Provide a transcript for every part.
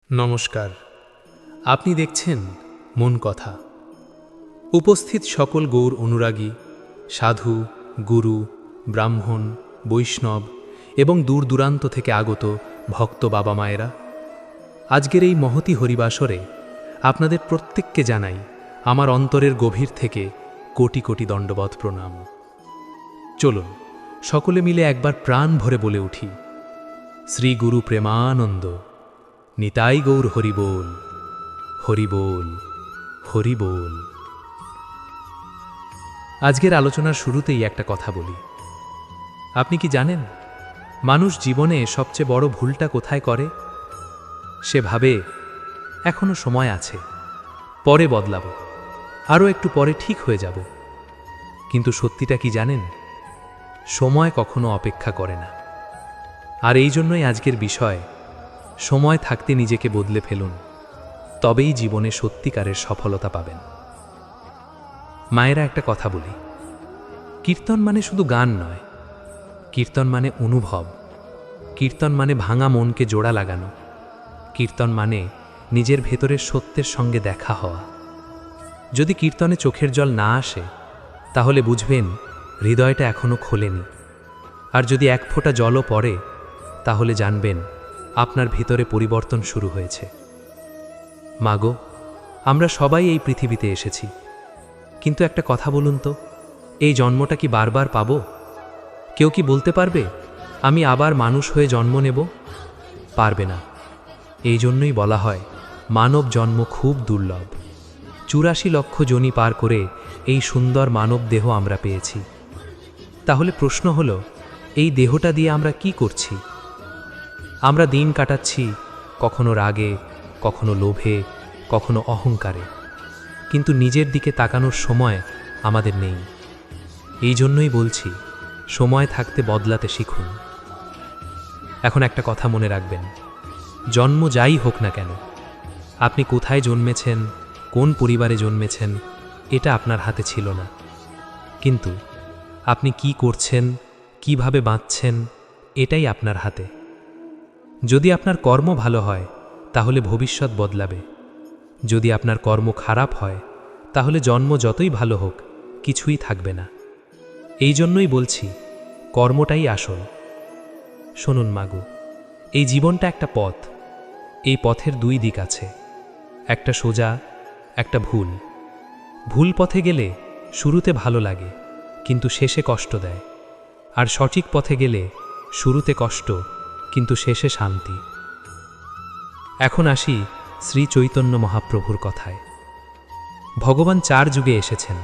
নমস্কার। আপনি দেখছেন মন কথা। উপস্থিত সকল গৌর অনুরাগী, সাধু, গুরু, ব্রাহ্মণ, বৈষ্ণব এবং দূর দূরান্ত থেকে আগত ভক্ত বাবা মায়েরা, আজকের এই মহতী হরিবাসরে আপনাদের প্রত্যেককে জানাই আমার অন্তরের গভীর থেকে কোটি কোটি দণ্ডবৎ প্রণাম। চলুন সকলে মিলে একবার প্রাণ ভরে বলে উঠি, শ্রী গুরু প্রেমানন্দ, নিতাই গৌর হরি বল, হরি বল, হরি বল। আজকের আলোচনার শুরুতেই একটা কথা বলি। আপনি কি জানেন মানুষ জীবনে সবচেয়ে বড় ভুলটা কোথায় করে? সে ভাবে এখনো সময় আছে, পরে বদলাবো, আরও একটু পরে ঠিক হয়ে যাব। কিন্তু সত্যিটা কি জানেন? সময় কখনো অপেক্ষা করে না। আর এই জন্যই আজকের বিষয়, সময় থাকতে নিজেকে বদলে ফেলুন, তবেই জীবনে সত্যিকারের সফলতা পাবেন। মায়েরা, একটা কথা বলি, কীর্তন মানে শুধু গান নয়, কীর্তন মানে অনুভব, কীর্তন মানে ভাঙা মনকে জোড়া লাগানো, কীর্তন মানে নিজের ভেতরের সত্যের সঙ্গে দেখা হওয়া। যদি কীর্তনে চোখের জল না আসে, তাহলে বুঝবেন হৃদয়টা এখনো খোলেনি। আর যদি এক ফোঁটা জলও পড়ে, তাহলে জানবেন আপনার ভিতরে পরিবর্তন শুরু হয়েছে। মাগো, আমরা সবাই এই পৃথিবীতে এসেছি, কিন্তু একটা কথা বলুন তো, এই জন্মটা কি বারবার পাব? কেউ কি বলতে পারবে আমি আবার মানুষ হয়ে জন্ম নেব? পারবে না। এই জন্যই বলা হয় মানব জন্ম খুব দুর্লভ। ৮৪ লক্ষ যোনি পার করে এই সুন্দর মানব দেহ আমরা পেয়েছি। তাহলে প্রশ্ন হলো, এই দেহটা দিয়ে আমরা কি করছি? আমরা দিন কাটাচ্ছি কখনো রাগে, কখনো লোভে, কখনো অহংকারে, কিন্তু নিজের দিকে তাকানোর সময় আমাদের নেই। এই জন্যই বলছি, সময় থাকতে বদলাতে শিখুন। এখন একটা কথা মনে রাখবেন, জন্ম যাই হোক না কেন, আপনি কোথায় জন্মেছেন, কোন পরিবারে জন্মেছেন, এটা আপনার হাতে ছিল না। কিন্তু আপনি কি করছেন, কিভাবে বাঁচছেন, এটাই আপনার হাতে। যদি আপনার কর্ম ভালো হয়, তাহলে ভবিষ্যৎ বদলাবে। যদি আপনার কর্ম খারাপ হয়, তাহলে জন্ম যতই ভালো হোক, কিছুই থাকবে না। এই জন্যই বলছি, কর্মটাই আসল। শুনুন মাগো, এই জীবনটা একটা পথ। এই পথের দুই দিক আছে, একটা সোজা, একটা ভুল। ভুল পথে গেলে শুরুতে ভালো লাগে, কিন্তু শেষে কষ্ট দেয়। আর সঠিক পথে গেলে শুরুতে কষ্ট, কিন্তু শেষে শান্তি। এখন আসি শ্রী চৈতন্য মহাপ্রভুর কথায়। ভগবান ৪ যুগে এসেছেন,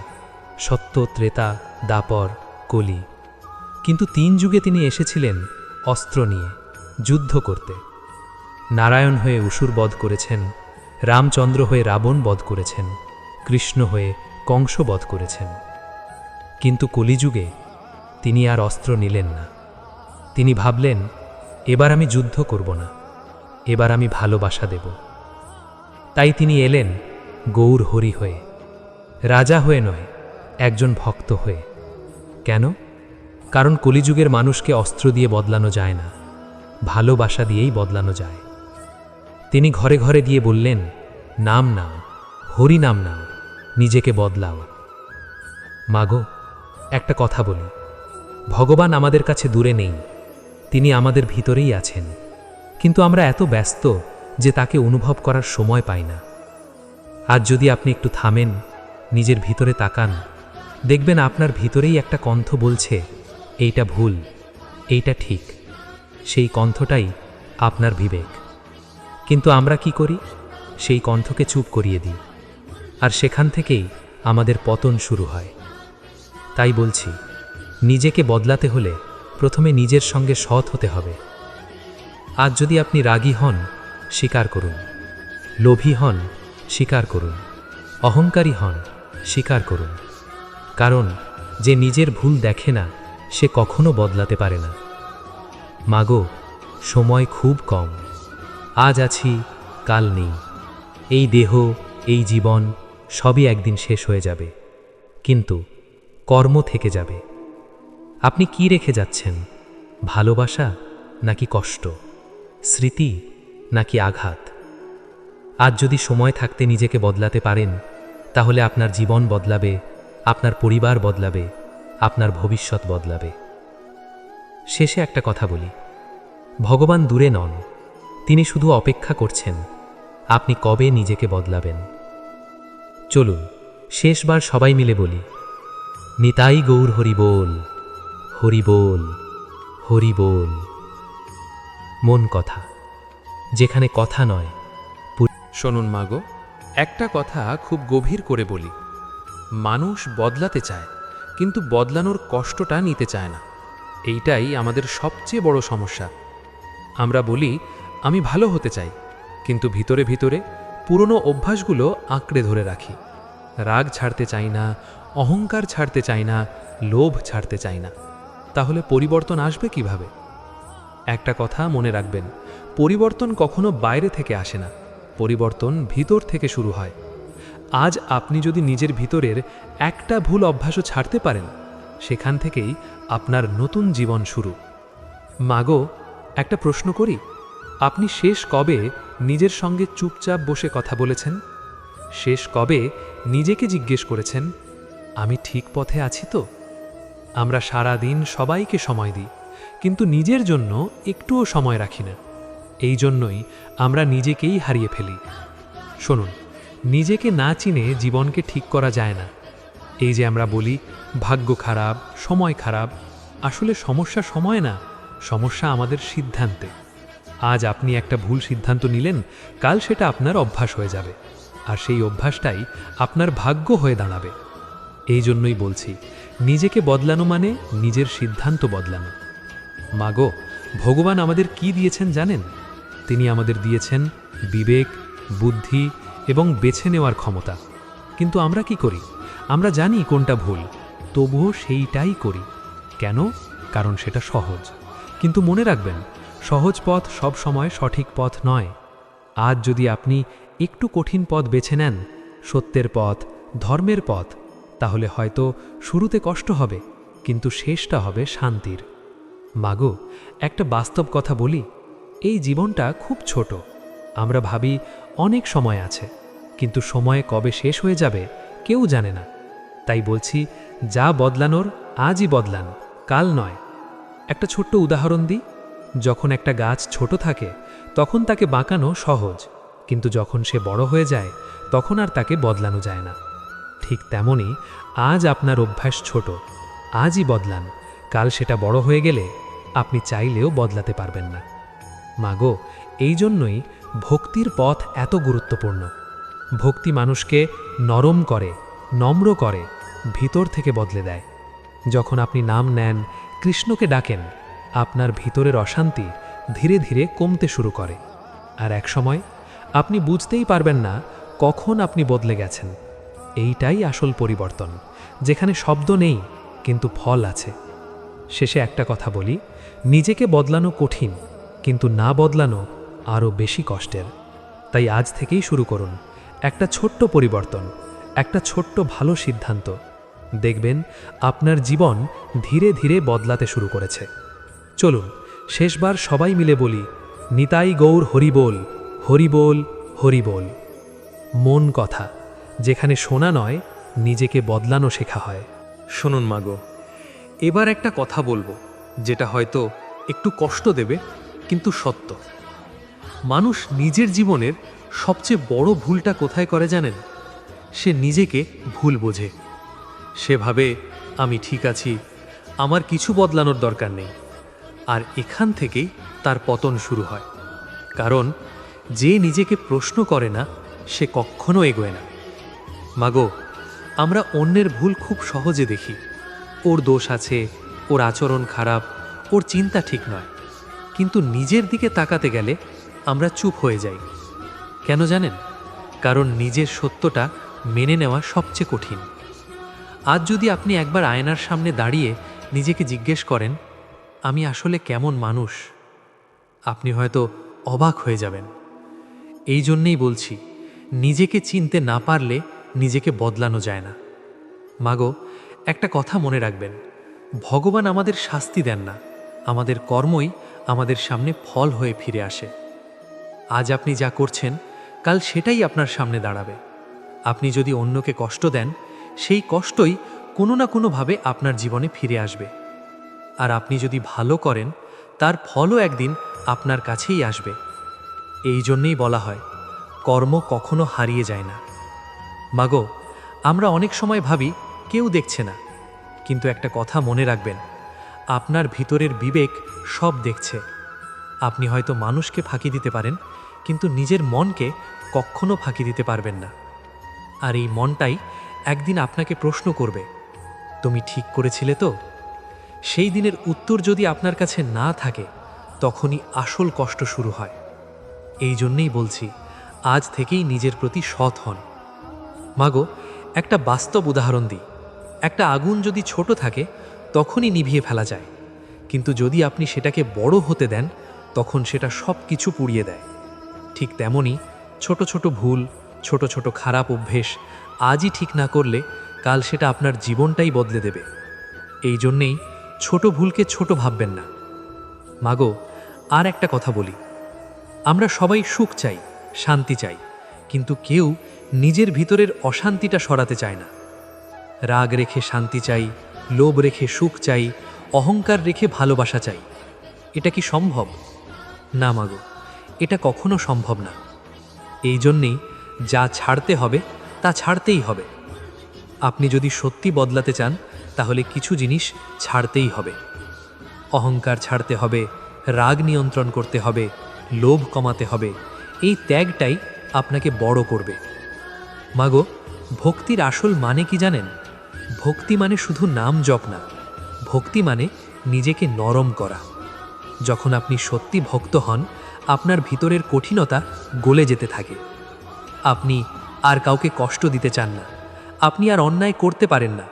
সত্য, ত্রেতা, দ্বাপর, কলি। কিন্তু ৩ যুগে তিনি এসেছিলেন অস্ত্র নিয়ে, যুদ্ধ করতে। নারায়ণ হয়ে অসুর বধ করেছেন, রামচন্দ্র হয়ে রাবণ বধ করেছেন, কৃষ্ণ হয়ে কংস বধ করেছেন। কিন্তু কলিযুগে তিনি আর অস্ত্র নিলেন না। তিনি ভাবলেন, এবার আমি যুদ্ধ করব না, এবার আমি ভালোবাসা দেব। তাই তিনি এলেন গৌর হরি হয়ে, রাজা হয়ে নয়, একজন ভক্ত হয়ে। কেন? কারণ কলিযুগের মানুষকে অস্ত্র দিয়ে বদলানো যায় না, ভালোবাসা দিয়েই বদলানো যায়। তিনি ঘরে ঘরে গিয়ে বললেন, নাম নাও, হরি নাম নাও, নিজেকে বদলাও। মাগো, একটা কথা বলি, ভগবান আমাদের কাছে দূরে নেই, তিনি আমাদের ভিতরেই আছেন। কিন্তু আমরা এত ব্যস্ত যে তাকে অনুভব করার সময় পাই না। আজ যদি আপনি একটু থামেন, নিজের ভিতরে তাকান, দেখবেন আপনার ভিতরেই একটা কণ্ঠ বলছে, এইটা ভুল, এইটা ঠিক। সেই কণ্ঠটাই আপনার বিবেক। কিন্তু আমরা কি করি? সেই কণ্ঠকে চুপ করিয়ে দিই, আর সেখান থেকেই আমাদের পতন শুরু হয়। তাই বলছি, নিজেকে বদলাতে হলে প্রথমে নিজের সঙ্গে সৎ হতে হবে। আজ যদি আপনি রাগী হন, স্বীকার করুন। লোভী হন, স্বীকার করুন। অহংকারী হন, স্বীকার করুন। কারণ যে নিজের ভুল দেখে না, সে কখনো বদলাতে পারে না। মাগো, সময় খুব কম। আজ আছি, কাল নেই। এই দেহ, এই জীবন সবই একদিন শেষ হয়ে যাবে, কিন্তু কর্ম থেকে যাবে। আপনি কি রেখে যাচ্ছেন? ভালোবাসা নাকি কষ্ট? স্মৃতি নাকি আঘাত? আজ যদি সময় থাকতে নিজেকে বদলাতে পারেন, তাহলে আপনার জীবন বদলাবে, আপনার পরিবার বদলাবে, আপনার ভবিষ্যৎ বদলাবে। শেষে একটা কথা বলি, ভগবান দূরে নন, তিনি শুধু অপেক্ষা করছেন আপনি কবে নিজেকে বদলাবেন। চলুন শেষবার সবাই মিলে বলি, নিতাই গৌর হরি বল, হরি বল, হরি বল। মন কথা, যেখানে কথা নয়। শুনুন মাগো, একটা কথা খুব গভীর করে বলি, মানুষ বদলাতে চায় কিন্তু বদলানোর কষ্টটা নিতে চায় না। এইটাই আমাদের সবচেয়ে বড় সমস্যা। আমরা বলি আমি ভালো হতে চাই, কিন্তু ভিতরে ভিতরে পুরনো অভ্যাসগুলো আঁকড়ে ধরে রাখি। রাগ ছাড়তে চাই না, অহংকার ছাড়তে চাই না, লোভ ছাড়তে চাই না। তাহলে পরিবর্তন আসবে কিভাবে? একটা কথা মনে রাখবেন, পরিবর্তন কখনো বাইরে থেকে আসে না, পরিবর্তন ভিতর থেকে শুরু হয়। আজ আপনি যদি নিজের ভিতরের একটা ভুল অভ্যাসও ছাড়তে পারেন, সেখান থেকেই আপনার নতুন জীবন শুরু। মাগো, একটা প্রশ্ন করি, আপনি শেষ কবে নিজের সঙ্গে চুপচাপ বসে কথা বলেছেন? শেষ কবে নিজেকে জিজ্ঞেস করেছেন, আমি ঠিক পথে আছি তো? আমরা সারা দিন সবাইকে সময় দিই, কিন্তু নিজের জন্য একটুও সময় রাখি না। এই জন্যই আমরা নিজেকেই হারিয়ে ফেলি। শুনুন, নিজেকে না চিনে জীবনকে ঠিক করা যায় না। এই যে আমরা বলি ভাগ্য খারাপ, সময় খারাপ, আসলে সমস্যা সময় না, সমস্যা আমাদের সিদ্ধান্তে। আজ আপনি একটা ভুল সিদ্ধান্ত নিলেন, কাল সেটা আপনার অভ্যাস হয়ে যাবে, আর সেই অভ্যাসটাই আপনার ভাগ্য হয়ে দাঁড়াবে। এই জন্যই বলছি, নিজেকে বদলানো মানে নিজের সিদ্ধান্ত বদলানো। মাগো, ভগবান আমাদের কি দিয়েছেন জানেন? তিনি আমাদের দিয়েছেন বিবেক, বুদ্ধি এবং বেছে নেওয়ার ক্ষমতা। কিন্তু আমরা কি করি? আমরা জানি কোনটা ভুল, তবুও সেইটাই করি। কেন? কারণ সেটা সহজ। কিন্তু মনে রাখবেন, সহজ পথ সব সময় সঠিক পথ নয়। আজ যদি আপনি একটু কঠিন পথ বেছে নেন, সত্যের পথ, ধর্মের পথ, তাহলে হয়তো শুরুতে কষ্ট হবে, কিন্তু শেষটা হবে শান্তির। মাগো, একটা বাস্তব কথা বলি, এই জীবনটা খুব ছোট। আমরা ভাবি অনেক সময় আছে, কিন্তু সময় কবে শেষ হয়ে যাবে কেউ জানে না। তাই বলছি, যা বদলানোর আজই বদলান, কাল নয়। একটা ছোট্ট উদাহরণ দিই, যখন একটা গাছ ছোট থাকে তখন তাকে বাঁকানো সহজ, কিন্তু যখন সে বড় হয়ে যায় তখন আর তাকে বদলানো যায় না। ঠিক তেমনি আজ আপনার অভ্যাস ছোট, আজই বদলান, কাল সেটা বড় হয়ে গেলে আপনি চাইলেও বদলাতে পারবেন না। মাগো, এই জন্যই ভক্তির পথ এত গুরুত্বপূর্ণ। ভক্তি মানুষকে নরম করে, নম্র করে, ভিতর থেকে বদলে দেয়। যখন আপনি নাম নেন, কৃষ্ণকে ডাকেন, আপনার ভিতরের অশান্তি ধীরে ধীরে কমতে শুরু করে। আর একসময় আপনি বুঝতেই পারবেন না কখন আপনি বদলে গেছেন। এইটাই আসল পরিবর্তন, যেখানে শব্দ নেই কিন্তু ফল আছে। শেষে একটা কথা বলি, নিজেকে বদলানো কঠিন, কিন্তু না বদলানো আরও বেশি কষ্টের। তাই আজ থেকেই শুরু করুন একটা ছোট্ট পরিবর্তন, একটা ছোট্ট ভালো সিদ্ধান্ত। দেখবেন আপনার জীবন ধীরে ধীরে বদলাতে শুরু করেছে। চলুন শেষবার সবাই মিলে বলি, নিতাই গৌর হরি বল, হরি বল, হরি বল। মন কথা, যেখানে শোনা নয়, নিজেকে বদলানো শেখা হয়। শুনুন মাগো, এবার একটা কথা বলবো, যেটা হয়তো একটু কষ্ট দেবে, কিন্তু সত্য। মানুষ নিজের জীবনের সবচেয়ে বড় ভুলটা কোথায় করে জানেন? সে নিজেকে ভুল বোঝে। সে ভাবে আমি ঠিক আছি, আমার কিছু বদলানোর দরকার নেই। আর এখান থেকেই তার পতন শুরু হয়। কারণ যে নিজেকে প্রশ্ন করে না, সে কখনো এগোয় না। মাগো, আমরা অন্যের ভুল খুব সহজে দেখি। ওর দোষ আছে, ওর আচরণ খারাপ, ওর চিন্তা ঠিক নয়। কিন্তু নিজের দিকে তাকাতে গেলে আমরা চুপ হয়ে যাই। কেন জানেন? কারণ নিজের সত্যটা মেনে নেওয়া সবচেয়ে কঠিন। আজ যদি আপনি একবার আয়নার সামনে দাঁড়িয়ে নিজেকে জিজ্ঞেস করেন, আমি আসলে কেমন মানুষ, আপনি হয়তো অবাক হয়ে যাবেন। এই জন্যেই বলছি, নিজেকে চিনতে না পারলে নিজেকে বদলানো যায় না। মাগো, একটা কথা মনে রাখবেন, ভগবান আমাদের শাস্তি দেন না, আমাদের কর্মই আমাদের সামনে ফল হয়ে ফিরে আসে। আজ আপনি যা করছেন কাল সেটাই আপনার সামনে দাঁড়াবে। আপনি যদি অন্যকে কষ্ট দেন, সেই কষ্টই কোনো না কোনোভাবে আপনার জীবনে ফিরে আসবে। আর আপনি যদি ভালো করেন, তার ফলও একদিন আপনার কাছেই আসবে। এই জন্যেই বলা হয়, কর্ম কখনো হারিয়ে যায় না। মাগো, আমরা অনেক সময় ভাবি কেউ দেখছে না, কিন্তু একটা কথা মনে রাখবেন, আপনার ভিতরের বিবেক সব দেখছে। আপনি হয়তো মানুষকে ফাঁকি দিতে পারেন, কিন্তু নিজের মনকে কখনো ফাঁকি দিতে পারবেন না। আর এই মনটাই একদিন আপনাকে প্রশ্ন করবে, তুমি ঠিক করেছিলে তো? সেই দিনের উত্তর যদি আপনার কাছে না থাকে, তখনই আসল কষ্ট শুরু হয়। এই জন্যেই বলছি, আজ থেকেই নিজের প্রতি সৎ হন। মাগো, একটা বাস্তব উদাহরণ দিই। একটা আগুন যদি ছোট থাকে, তখনই নিভিয়ে ফেলা যায়, কিন্তু যদি আপনি সেটাকে বড় হতে দেন, তখন সেটা সব কিছু পুড়িয়ে দেয়। ঠিক তেমনই ছোট ছোট ভুল, ছোট ছোট খারাপ অভ্যেস আজই ঠিক না করলে কাল সেটা আপনার জীবনটাই বদলে দেবে। এই জন্যেই ছোট ভুলকে ছোট ভাববেন না। মাগো, আর একটা কথা বলি, আমরা সবাই সুখ চাই, শান্তি চাই, কিন্তু কেউ নিজের ভিতরের অশান্তিটা সরাতে চায় না। রাগ রেখে শান্তি চাই, লোভ রেখে সুখ চাই, অহংকার রেখে ভালোবাসা চাই। এটা কি সম্ভব? না মাগো, এটা কখনো সম্ভব না। এই জন্যেই যা ছাড়তে হবে তা ছাড়তেই হবে। আপনি যদি সত্যি বদলাতে চান, তাহলে কিছু জিনিস ছাড়তেই হবে। অহংকার ছাড়তে হবে, রাগ নিয়ন্ত্রণ করতে হবে, লোভ কমাতে হবে। এই ত্যাগটাই আপনাকে বড় করবে। মাগো, ভক্তির আসল মানে কি জানেন? ভক্তি মানে শুধু নাম জপ না, ভক্তি মানে নিজেকে নরম করা। যখন আপনি সত্যি ভক্ত হন, আপনার ভিতরের কঠিনতা গলে যেতে থাকে। আপনি আর কাউকে কষ্ট দিতে চান না, আপনি আর অন্যায় করতে পারেন না।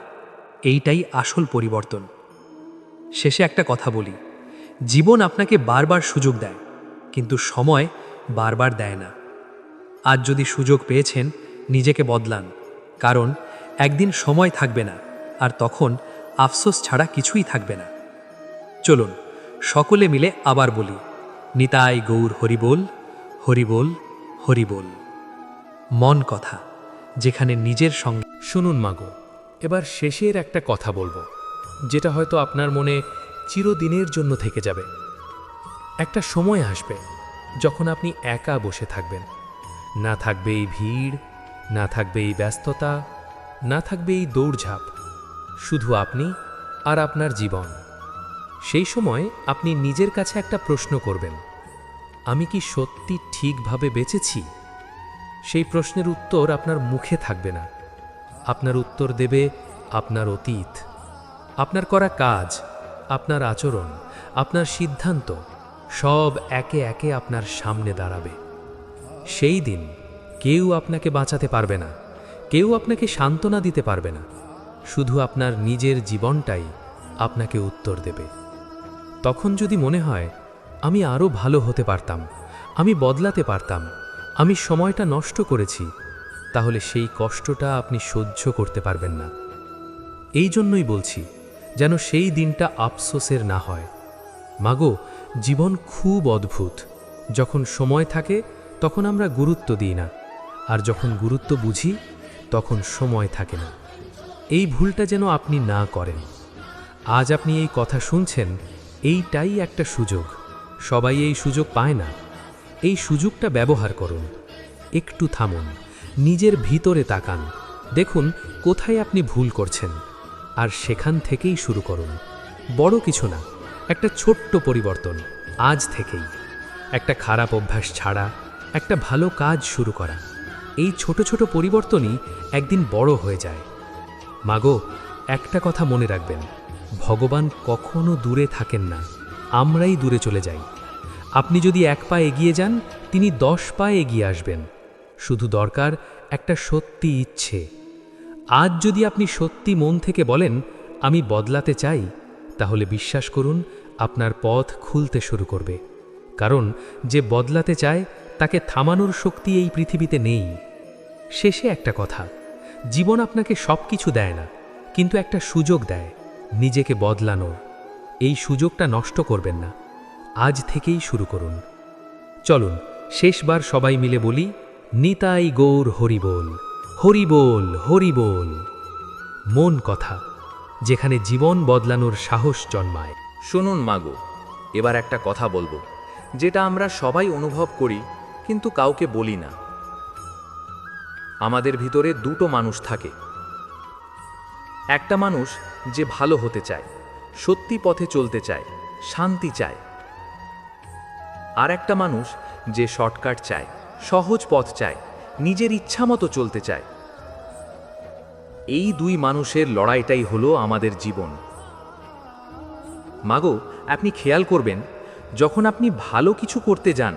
এইটাই আসল পরিবর্তন। শেষে একটা কথা বলি, জীবন আপনাকে বারবার সুযোগ দেয়, কিন্তু সময় বারবার দেয় না। আজ যদি সুযোগ পেয়েছেন, নিজেকে বদলান, কারণ একদিন সময় থাকবে না, আর তখন আফসোস ছাড়া কিছুই থাকবে না। চলুন সকলে মিলে আবার বলি, নিতাই গৌর হরিবোল, হরিবোল, হরিবোল। মন কথা, যেখানে নিজের সঙ্গে। শুনুন মাগো, এবার শেষের একটা কথা বলবো, যেটা হয়তো আপনার মনে চিরদিনের জন্য থেকে যাবে। একটা সময় আসবে যখন আপনি একা বসে থাকবেন। না থাকবে এই ভিড়, না থাকবে এই ব্যস্ততা, না থাকবে এই দৌড়ঝাঁপ, শুধু আপনি আর আপনার জীবন। সেই সময় আপনি নিজের কাছে একটা প্রশ্ন করবেন, আমি কি সত্যি ঠিকভাবে বেঁচেছি? সেই প্রশ্নের উত্তর আপনার মুখে থাকবে না। আপনার উত্তর দেবে আপনার অতীত, আপনার করা কাজ, আপনার আচরণ, আপনার সিদ্ধান্ত, সব একে একে আপনার সামনে দাঁড়াবে। সেই দিন কেউ আপনাকে বাঁচাতে পারবে না, কেউ আপনাকে সান্ত্বনা দিতে পারবে না, শুধু আপনার নিজের জীবনটাই আপনাকে উত্তর দেবে। তখন যদি মনে হয় আমি আরও ভালো হতে পারতাম, আমি বদলাতে পারতাম, আমি সময়টা নষ্ট করেছি, তাহলে সেই কষ্টটা আপনি সহ্য করতে পারবেন না। এই জন্যই বলছি, যেন সেই দিনটা আফসোসের না হয়। মাগো, জীবন খুব অদ্ভুত। যখন সময় থাকে তখন আমরা গুরুত্ব দিই না, আর যখন গুরুত্ব বুঝি তখন সময় থাকে না। এই ভুলটা যেন আপনি না করেন। আজ আপনি এই কথা শুনছেন, এইটাই একটা সুযোগ। সবাই এই সুযোগ পায় না। এই সুযোগটা ব্যবহার করুন। একটু থামুন, নিজের ভিতরে তাকান, দেখুন কোথায় আপনি ভুল করছেন, আর সেখান থেকেই শুরু করুন। বড় কিছু না, একটা ছোট্ট পরিবর্তন আজ থেকেই। একটা খারাপ অভ্যাস ছাড়া, একটা ভালো কাজ শুরু করা। এই ছোট ছোট পরিবর্তনই একদিন বড় হয়ে যায়। মাগো, একটা কথা মনে রাখবেন, ভগবান কখনো দূরে থাকেন না, আমরাই দূরে চলে যাই। আপনি যদি 1 পা এগিয়ে যান, তিনি 10 পা এগিয়ে আসবেন। শুধু দরকার একটা সত্যি ইচ্ছে। আজ যদি আপনি সত্যি মন থেকে বলেন আমি বদলাতে চাই, তাহলে বিশ্বাস করুন আপনার পথ খুলতে শুরু করবে। কারণ যে বদলাতে চায় তাকে থামানোর শক্তি এই পৃথিবীতে নেই। শেষে একটা কথা, জীবন আপনাকে সব কিছু দেয় না, কিন্তু একটা সুযোগ দেয় নিজেকে বদলানোর। এই সুযোগটা নষ্ট করবেন না, আজ থেকেই শুরু করুন। চলুন শেষবার সবাই মিলে বলি, নিতাই গৌর হরিবোল, হরিবোল, হরিবোল। মন কথা, যেখানে জীবন বদলানোর সাহস জন্মায়। শুনুন মাগো, এবার একটা কথা বলবো, যেটা আমরা সবাই অনুভব করি কিন্তু কাউকে বলি না। আমাদের ভিতরে দুটো মানুষ থাকে। একটা মানুষ যে ভালো হতে চায়, সত্যি পথে চলতে চায়, শান্তি চায়। আর একটা মানুষ যে শর্টকাট চায়, সহজ পথ চায়, নিজের ইচ্ছামতো চলতে চায়। এই দুই মানুষের লড়াইটাই হলো আমাদের জীবন। মাগো, আপনি খেয়াল করবেন, যখন আপনি ভালো কিছু করতে যান,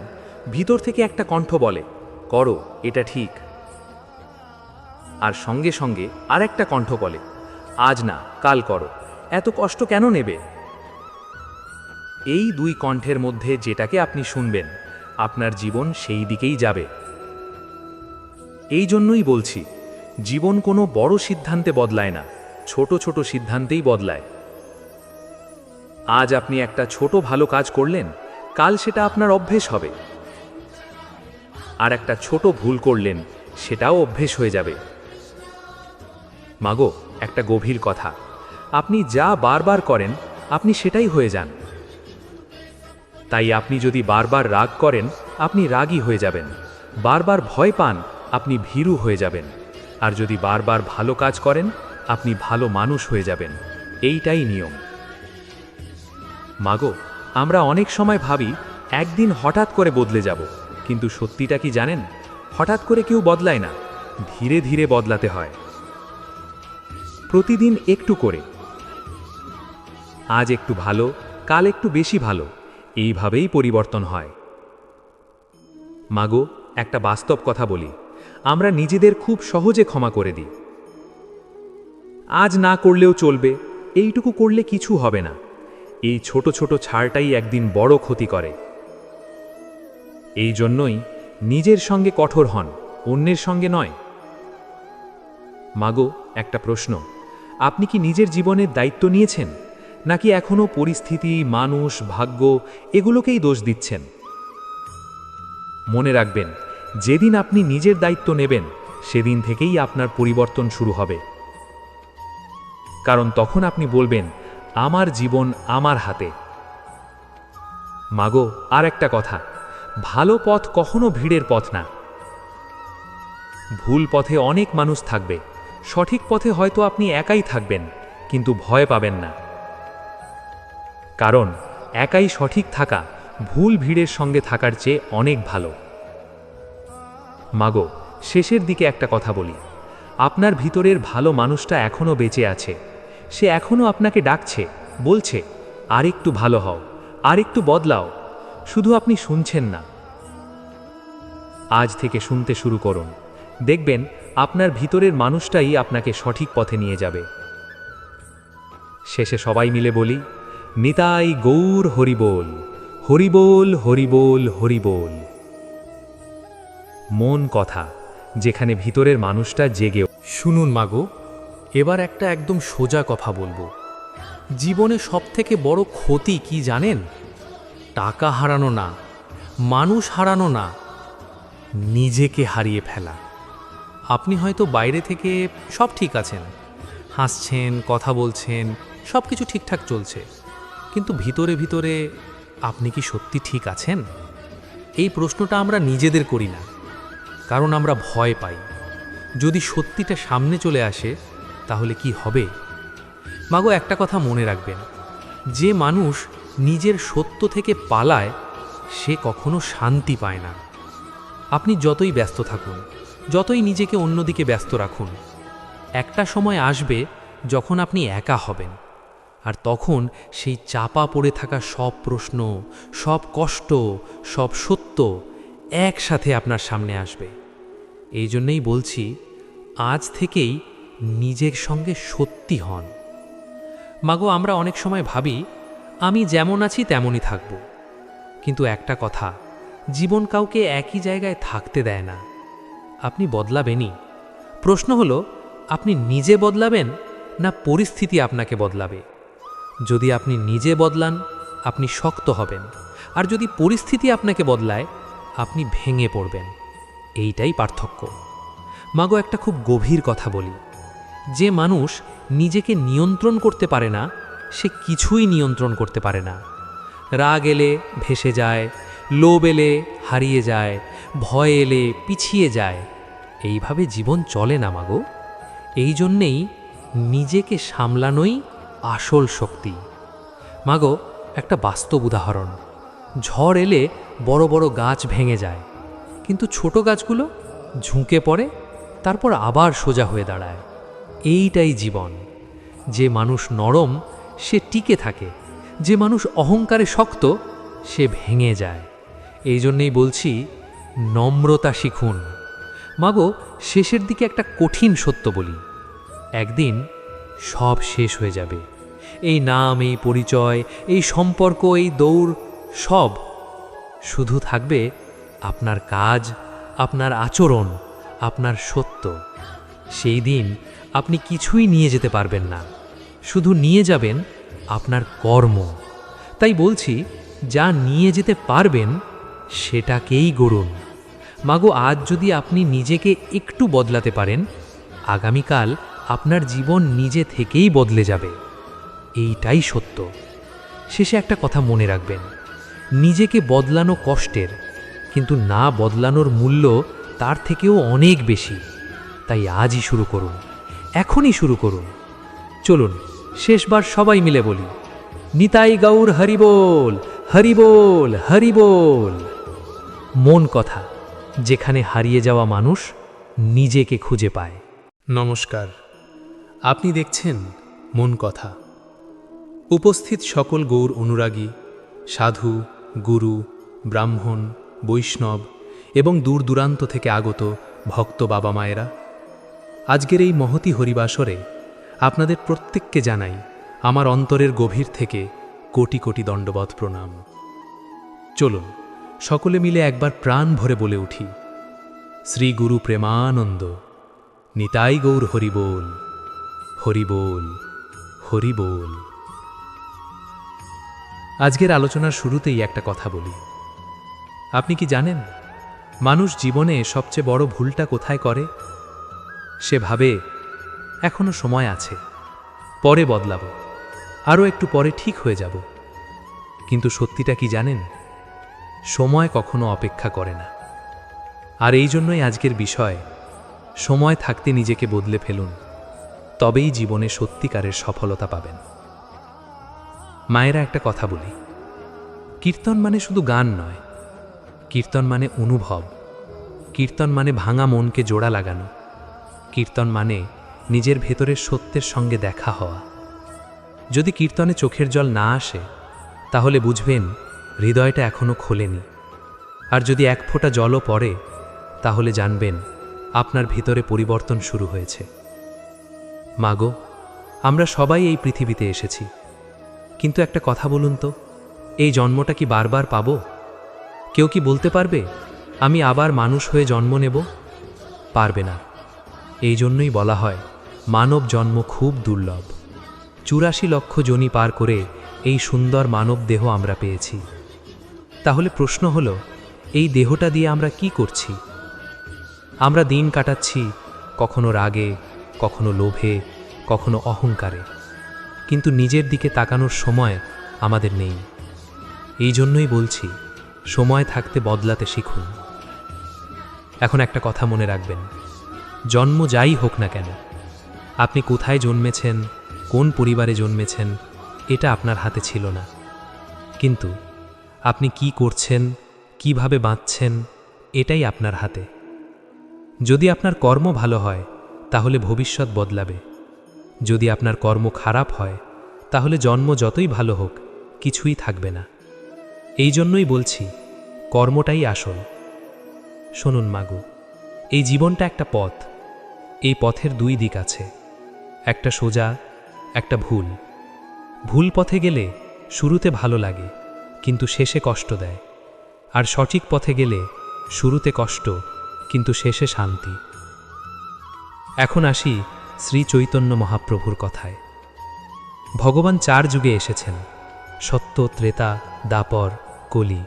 ভিতর থেকে একটা কণ্ঠ বলে, করো, এটা ঠিক। আর সঙ্গে সঙ্গে আর একটা কণ্ঠ বলে, আজ না, কাল করো, এত কষ্ট কেন নেবে? এই দুই কণ্ঠের মধ্যে যেটাকে আপনি শুনবেন, আপনার জীবন সেই দিকেই যাবে। এই জন্যই বলছি, জীবন কোনো বড় সিদ্ধান্তে বদলায় না, ছোট ছোট সিদ্ধান্তেই বদলায়। আজ আপনি একটা ছোট ভালো কাজ করলেন, কাল সেটা আপনার অভ্যেস হবে। আর একটা ছোট ভুল করলেন, সেটাও অভ্যেস হয়ে যাবে। মাগো, একটা গভীর কথা, আপনি যা বারবার করেন, আপনি সেটাই হয়ে যান। তাই আপনি যদি বারবার রাগ করেন, আপনি রাগী হয়ে যাবেন। বারবার ভয় পান, আপনি ভীরু হয়ে যাবেন। আর যদি বারবার ভালো কাজ করেন, আপনি ভালো মানুষ হয়ে যাবেন। এইটাই নিয়ম। মাগো, আমরা অনেক সময় ভাবি একদিন হঠাৎ করে বদলে যাব, কিন্তু সত্যিটা কি জানেন? হঠাৎ করে কেউ বদলায় না, ধীরে ধীরে বদলাতে হয়। প্রতিদিন একটু করে, আজ একটু ভালো, কাল একটু বেশি ভালো, এইভাবেই পরিবর্তন হয়। মাগো, একটা বাস্তব কথা বলি, আমরা নিজেদের খুব সহজে ক্ষমা করে দিই। আজ না করলেও চলবে, এইটুকু করলে কিছু হবে না। এই ছোট ছোট ছাড়টাই একদিন বড় ক্ষতি করে। এই জন্যই নিজের সঙ্গে কঠোর হন, অন্যের সঙ্গে নয়। মাগো, একটা প্রশ্ন, আপনি কি নিজের জীবনের দায়িত্ব নিয়েছেন, নাকি এখনো পরিস্থিতি, মানুষ, ভাগ্য এগুলোকেই দোষ দিচ্ছেন? মনে রাখবেন, যেদিন আপনি নিজের দায়িত্ব নেবেন, সেদিন থেকেই আপনার পরিবর্তন শুরু হবে। কারণ তখন আপনি বলবেন, আমার জীবন আমার হাতে। মাগো, আর একটা কথা, ভালো পথ কখনো ভিড়ের পথ না। ভুল পথে অনেক মানুষ থাকবে, সঠিক পথে হয়তো আপনি একাই থাকবেন, কিন্তু ভয় পাবেন না। কারণ একাই সঠিক থাকা ভুল ভিড়ের সঙ্গে থাকার চেয়ে অনেক ভালো। মাগো, শেষের দিকে একটা কথা বলি, আপনার ভিতরের ভালো মানুষটা এখনো বেঁচে আছে। সে এখনো আপনাকে ডাকছে, বলছে, আরেকটু ভালো হও, আরেকটু বদলাও। শুধু আপনি শুনছেন না। আজ থেকে শুনতে শুরু করুন, দেখবেন আপনার ভিতরের মানুষটাই আপনাকে সঠিক পথে নিয়ে যাবে। শেষে সবাই মিলে বলি, নিতাই গৌর হরিবোল, হরিবোল, হরিবোল, হরিবোল। মন কথা, যেখানে ভিতরের মানুষটা জেগে। শুনুন মাগো, এবার একটা একদম সোজা কথা বলবো। জীবনে সবথেকে বড় ক্ষতি কি জানেন? টাকা হারানো না, মানুষ হারানো না, নিজেকে হারিয়ে ফেলা। আপনি হয়তো বাইরে থেকে সব ঠিক আছেন, হাসছেন, কথা বলছেন, সব কিছু ঠিকঠাক চলছে, কিন্তু ভিতরে ভিতরে আপনি কি সত্যি ঠিক আছেন? এই প্রশ্নটা আমরা নিজেদের করি না, কারণ আমরা ভয় পাই। যদি সত্যিটা সামনে চলে আসে, তাহলে কি হবে? মাগো, একটা কথা মনে রাখবেন, যে মানুষ নিজের সত্য থেকে পালায়, সে কখনো শান্তি পায় না। আপনি যতই ব্যস্ত থাকুন, যতই নিজেকে অন্যদিকে ব্যস্ত রাখুন, একটা সময় আসবে যখন আপনি একা হবেন। আর তখন সেই চাপা পড়ে থাকা সব প্রশ্ন, সব কষ্ট, সব সত্য একসাথে আপনার সামনে আসবে। এই জন্যই বলছি, আজ থেকেই নিজের সঙ্গে সত্যি হন। মাগো, আমরা অনেক সময় ভাবি আমি যেমন আছি তেমনই থাকব, কিন্তু একটা কথা, জীবন কাউকে একই জায়গায় থাকতে দেয় না। আপনি বদলাবেনই। প্রশ্ন হলো, আপনি নিজে বদলাবেন না পরিস্থিতি আপনাকে বদলাবে? যদি আপনি নিজে বদলান, আপনি শক্ত হবেন, আর যদি পরিস্থিতি আপনাকে বদলায়, আপনি ভেঙে পড়বেন। এইটাই পার্থক্য। মাগো, একটা খুব গভীর কথা বলি। যে মানুষ নিজেকে নিয়ন্ত্রণ করতে পারে না, সে কিছুই নিয়ন্ত্রণ করতে পারে না। রাগ এলে ভেসে যায়, লোভ এলে হারিয়ে যায়, ভয় এলে পিছিয়ে যায়। এইভাবে জীবন চলে না মাগো। এই জন্যেই নিজেকে সামলানোই আসল শক্তি। মাগো, একটা বাস্তব উদাহরণ। ঝড় এলে বড় বড় গাছ ভেঙে যায়, কিন্তু ছোট গাছগুলো ঝুঁকে পড়ে, তারপর আবার সোজা হয়ে দাঁড়ায়। এইটাই জীবন। যে মানুষ নরম সে টিকে থাকে, যে মানুষ অহংকারে শক্ত সে ভেঙে যায়। এই জন্যেই বলছি, নম্রতা শিখুন। মাগো, শেষের দিকে একটা কঠিন সত্য বলি। একদিন সব শেষ হয়ে যাবে। এই নাম, এই পরিচয়, এই সম্পর্ক, এই দৌড়, সব। শুধু থাকবে আপনার কাজ, আপনার আচরণ, আপনার সত্য। সেই দিন আপনি কিছুই নিয়ে যেতে পারবেন না, শুধু নিয়ে যাবেন আপনার কর্ম। তাই বলছি, যা নিয়ে যেতে পারবেন সেটাকেই গড়ুন। মাগো, আজ যদি আপনি নিজেকে একটু বদলাতে পারেন, আগামীকাল আপনার জীবন নিজে থেকেই বদলে যাবে। এইটাই সত্য। শেষে একটা কথা মনে রাখবেন, নিজেকে বদলানো কষ্টের, কিন্তু না বদলানোর মূল্য তার থেকেও অনেক বেশি। তাই আজই শুরু করুন, এখনই শুরু করুন। চলুন শেষবার সবাই মিলে বলি, নিতাই গৌর হরিবোল, হরিবোল, হরিবোল। মন কথা, যেখানে হারিয়ে যাওয়া মানুষ নিজেকে খুঁজে পায়। নমস্কার, আপনি দেখছেন মন কথা। উপস্থিত সকল গৌর অনুরাগী, সাধু, গুরু, ব্রাহ্মণ, বৈষ্ণব এবং দূর দূরান্ত থেকে আগত ভক্ত বাবা মায়েরা, আজকের এই মহতী হরিবাসরে আপনাদের প্রত্যেককে জানাই আমার অন্তরের গভীর থেকে কোটি কোটি দণ্ডবৎ প্রণাম। চলুন সকলে মিলে একবার প্রাণ ভরে বলে উঠি, শ্রী গুরু প্রেমানন্দ, নিতাই গৌর হরিবোল, হরিবোল, হরিবোল। আজকের আলোচনার শুরুতেই একটা কথা বলি। আপনি কি জানেন, মানুষ জীবনে সবচেয়ে বড় ভুলটা কোথায় করে? সে ভাবে এখনো সময় আছে, পরে বদলাবো, আরও একটু পরে ঠিক হয়ে যাব। কিন্তু সত্যিটা কি জানেন? সময় কখনো অপেক্ষা করে না। আর এই জন্যই আজকের বিষয়, সময় থাকতে নিজেকে বদলে ফেলুন, তবেই জীবনে সত্যিকারের সফলতা পাবেন। মায়েরা, একটা কথা বলি, কীর্তন মানে শুধু গান নয়, কীর্তন মানে অনুভব, কীর্তন মানে ভাঙা মনকে জোড়া লাগানো, কীর্তন মানে নিজের ভেতরের সত্যের সঙ্গে দেখা হওয়া। যদি কীর্তনে চোখের জল না আসে, তাহলে বুঝবেন হৃদয়টা এখনো খোলেনি। আর যদি এক ফোঁটা জলও পড়ে, তাহলে জানবেন আপনার ভিতরে পরিবর্তন শুরু হয়েছে। মাগো, আমরা সবাই এই পৃথিবীতে এসেছি, কিন্তু একটা কথা বলুন তো, এই জন্মটা কি বারবার পাব? কেউ কি বলতে পারবে আমি আবার মানুষ হয়ে জন্ম নেব? পারবে না। এই জন্যই বলা হয় মানব জন্ম খুব দুর্লভ। ৮৪ লক্ষ যোনি পার করে এই সুন্দর মানব দেহ আমরা পেয়েছি। তাহলে প্রশ্ন হলো, এই দেহটা দিয়ে আমরা কি করছি? আমরা দিন কাটাচ্ছি কখনো রাগে, কখনো লোভে, কখনো অহংকারে, কিন্তু নিজের দিকে তাকানোর সময় আমাদের নেই। এই জন্যই বলছি, সময় থাকতে বদলাতে শিখুন। এখন একটা কথা মনে রাখবেন, জন্ম যাই হোক না কেন, আপনি কোথায় জন্মেছেন, কোন পরিবারে জন্মেছেন, এটা আপনার হাতে ছিল না। কিন্তু আপনি কি করছেন, কিভাবে বাঁচছেন, এটাই আপনার হাতে। যদি আপনার কর্ম ভালো হয়, তাহলে ভবিষ্যৎ বদলাবে। যদি আপনার কর্ম খারাপ হয়, তাহলে জন্ম যতই ভালো হোক, কিছুই থাকবে না। এই জন্যই বলছি, কর্মটাই আসল। শুনুন মাগো, এই জীবনটা একটা পথ। এই পথের দুই দিক আছে, একটা সোজা, একটা ভুল। ভুল পথে গেলে শুরুতে ভালো লাগে, কিন্তু শেষে কষ্ট দেয়। আর সঠিক পথে গেলে শুরুতে কষ্ট, কিন্তু শেষে শান্তি। এখন আসি শ্রী চৈতন্য মহাপ্রভুর কথায়। ভগবান ৪ যুগে এসেছেন, সত্য, ত্রেতা, দ্বাপর, কলি।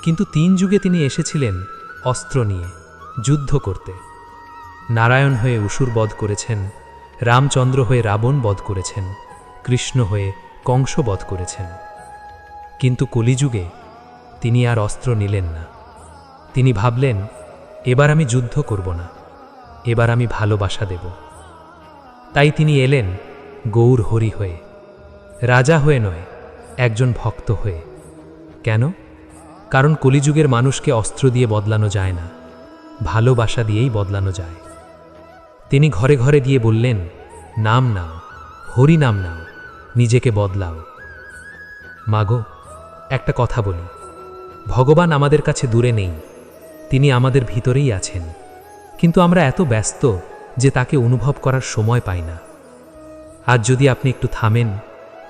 কিন্তু ৩ যুগে তিনি এসেছিলেন অস্ত্র নিয়ে, যুদ্ধ করতে। নারায়ণ হয়ে অসুর বধ করেছেন, রামচন্দ্র হয়ে রাবণ বধ করেছেন, কৃষ্ণ হয়ে কংস বধ করেছেন। কিন্তু কলিযুগে তিনি আর অস্ত্র নিলেন না। তিনি ভাবলেন, এবার আমি যুদ্ধ করব না, এবার আমি ভালোবাসা দেব। তাই তিনি এলেন গৌর হরি হয়ে, রাজা হয়ে নয়, একজন ভক্ত হয়ে। কেন? কারণ কলিযুগের মানুষকে অস্ত্র দিয়ে বদলানো যায় না, ভালোবাসা দিয়েই বদলানো যায়। তিনি ঘরে ঘরে গিয়ে বললেন, নাম নাও, হরি নাম নাও, নিজেকে বদলাও। মাগো, একটা কথা বলি, ভগবান আমাদের কাছে দূরে নেই, তিনি আমাদের ভিতরেই আছেন। কিন্তু আমরা এত ব্যস্ত যে তাকে অনুভব করার সময় পাই না। আজ যদি আপনি একটু থামেন,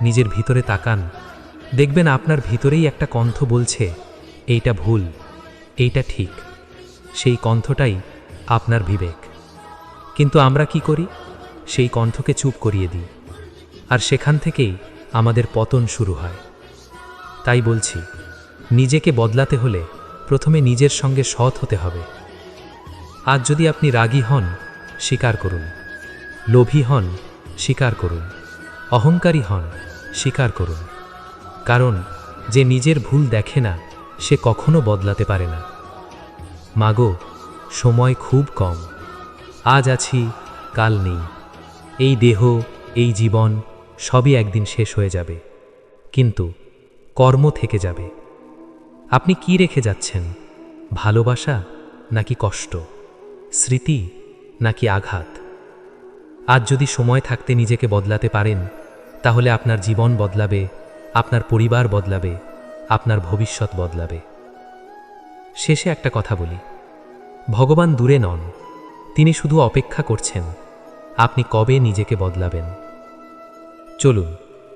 নিজের ভিতরে তাকান, দেখবেন আপনার ভিতরেই একটা কণ্ঠ বলছে, এইটা ভুল, এইটা ঠিক। সেই কণ্ঠটাই আপনার বিবেক। কিন্তু আমরা কি করি? সেই কণ্ঠকে চুপ করিয়ে দিই, আর সেখান থেকেই আমাদের পতন শুরু হয়। তাই বলছি, নিজেকে বদলাতে হলে প্রথমে নিজের সঙ্গে সৎ হতে হবে। আজ যদি আপনি রাগী হন, স্বীকার করুন। লোভী হন, স্বীকার করুন। অহংকারী হন, স্বীকার করুন। কারণ যে নিজের ভুল দেখে না, সে কখনো বদলাতে পারে না। মাগো, সময় খুব কম। আজ আছি, কাল নেই। এই দেহ, এই জীবন সবই একদিন শেষ হয়ে যাবে, কিন্তু কর্ম থেকে যাবে। আপনি কি রেখে যাচ্ছেন? ভালোবাসা নাকি কষ্ট? স্মৃতি নাকি আঘাত? আজ যদি সময় থাকতে নিজেকে বদলাতে পারেন, তাহলে আপনার জীবন বদলাবে, আপনার পরিবার বদলাবে, আপনার ভবিষ্যৎ বদলাবে। শেষে একটা কথা বলি, ভগবান দূরে নন, তিনি শুধু অপেক্ষা করছেন আপনি কবে নিজেকে বদলাবেন। চলুন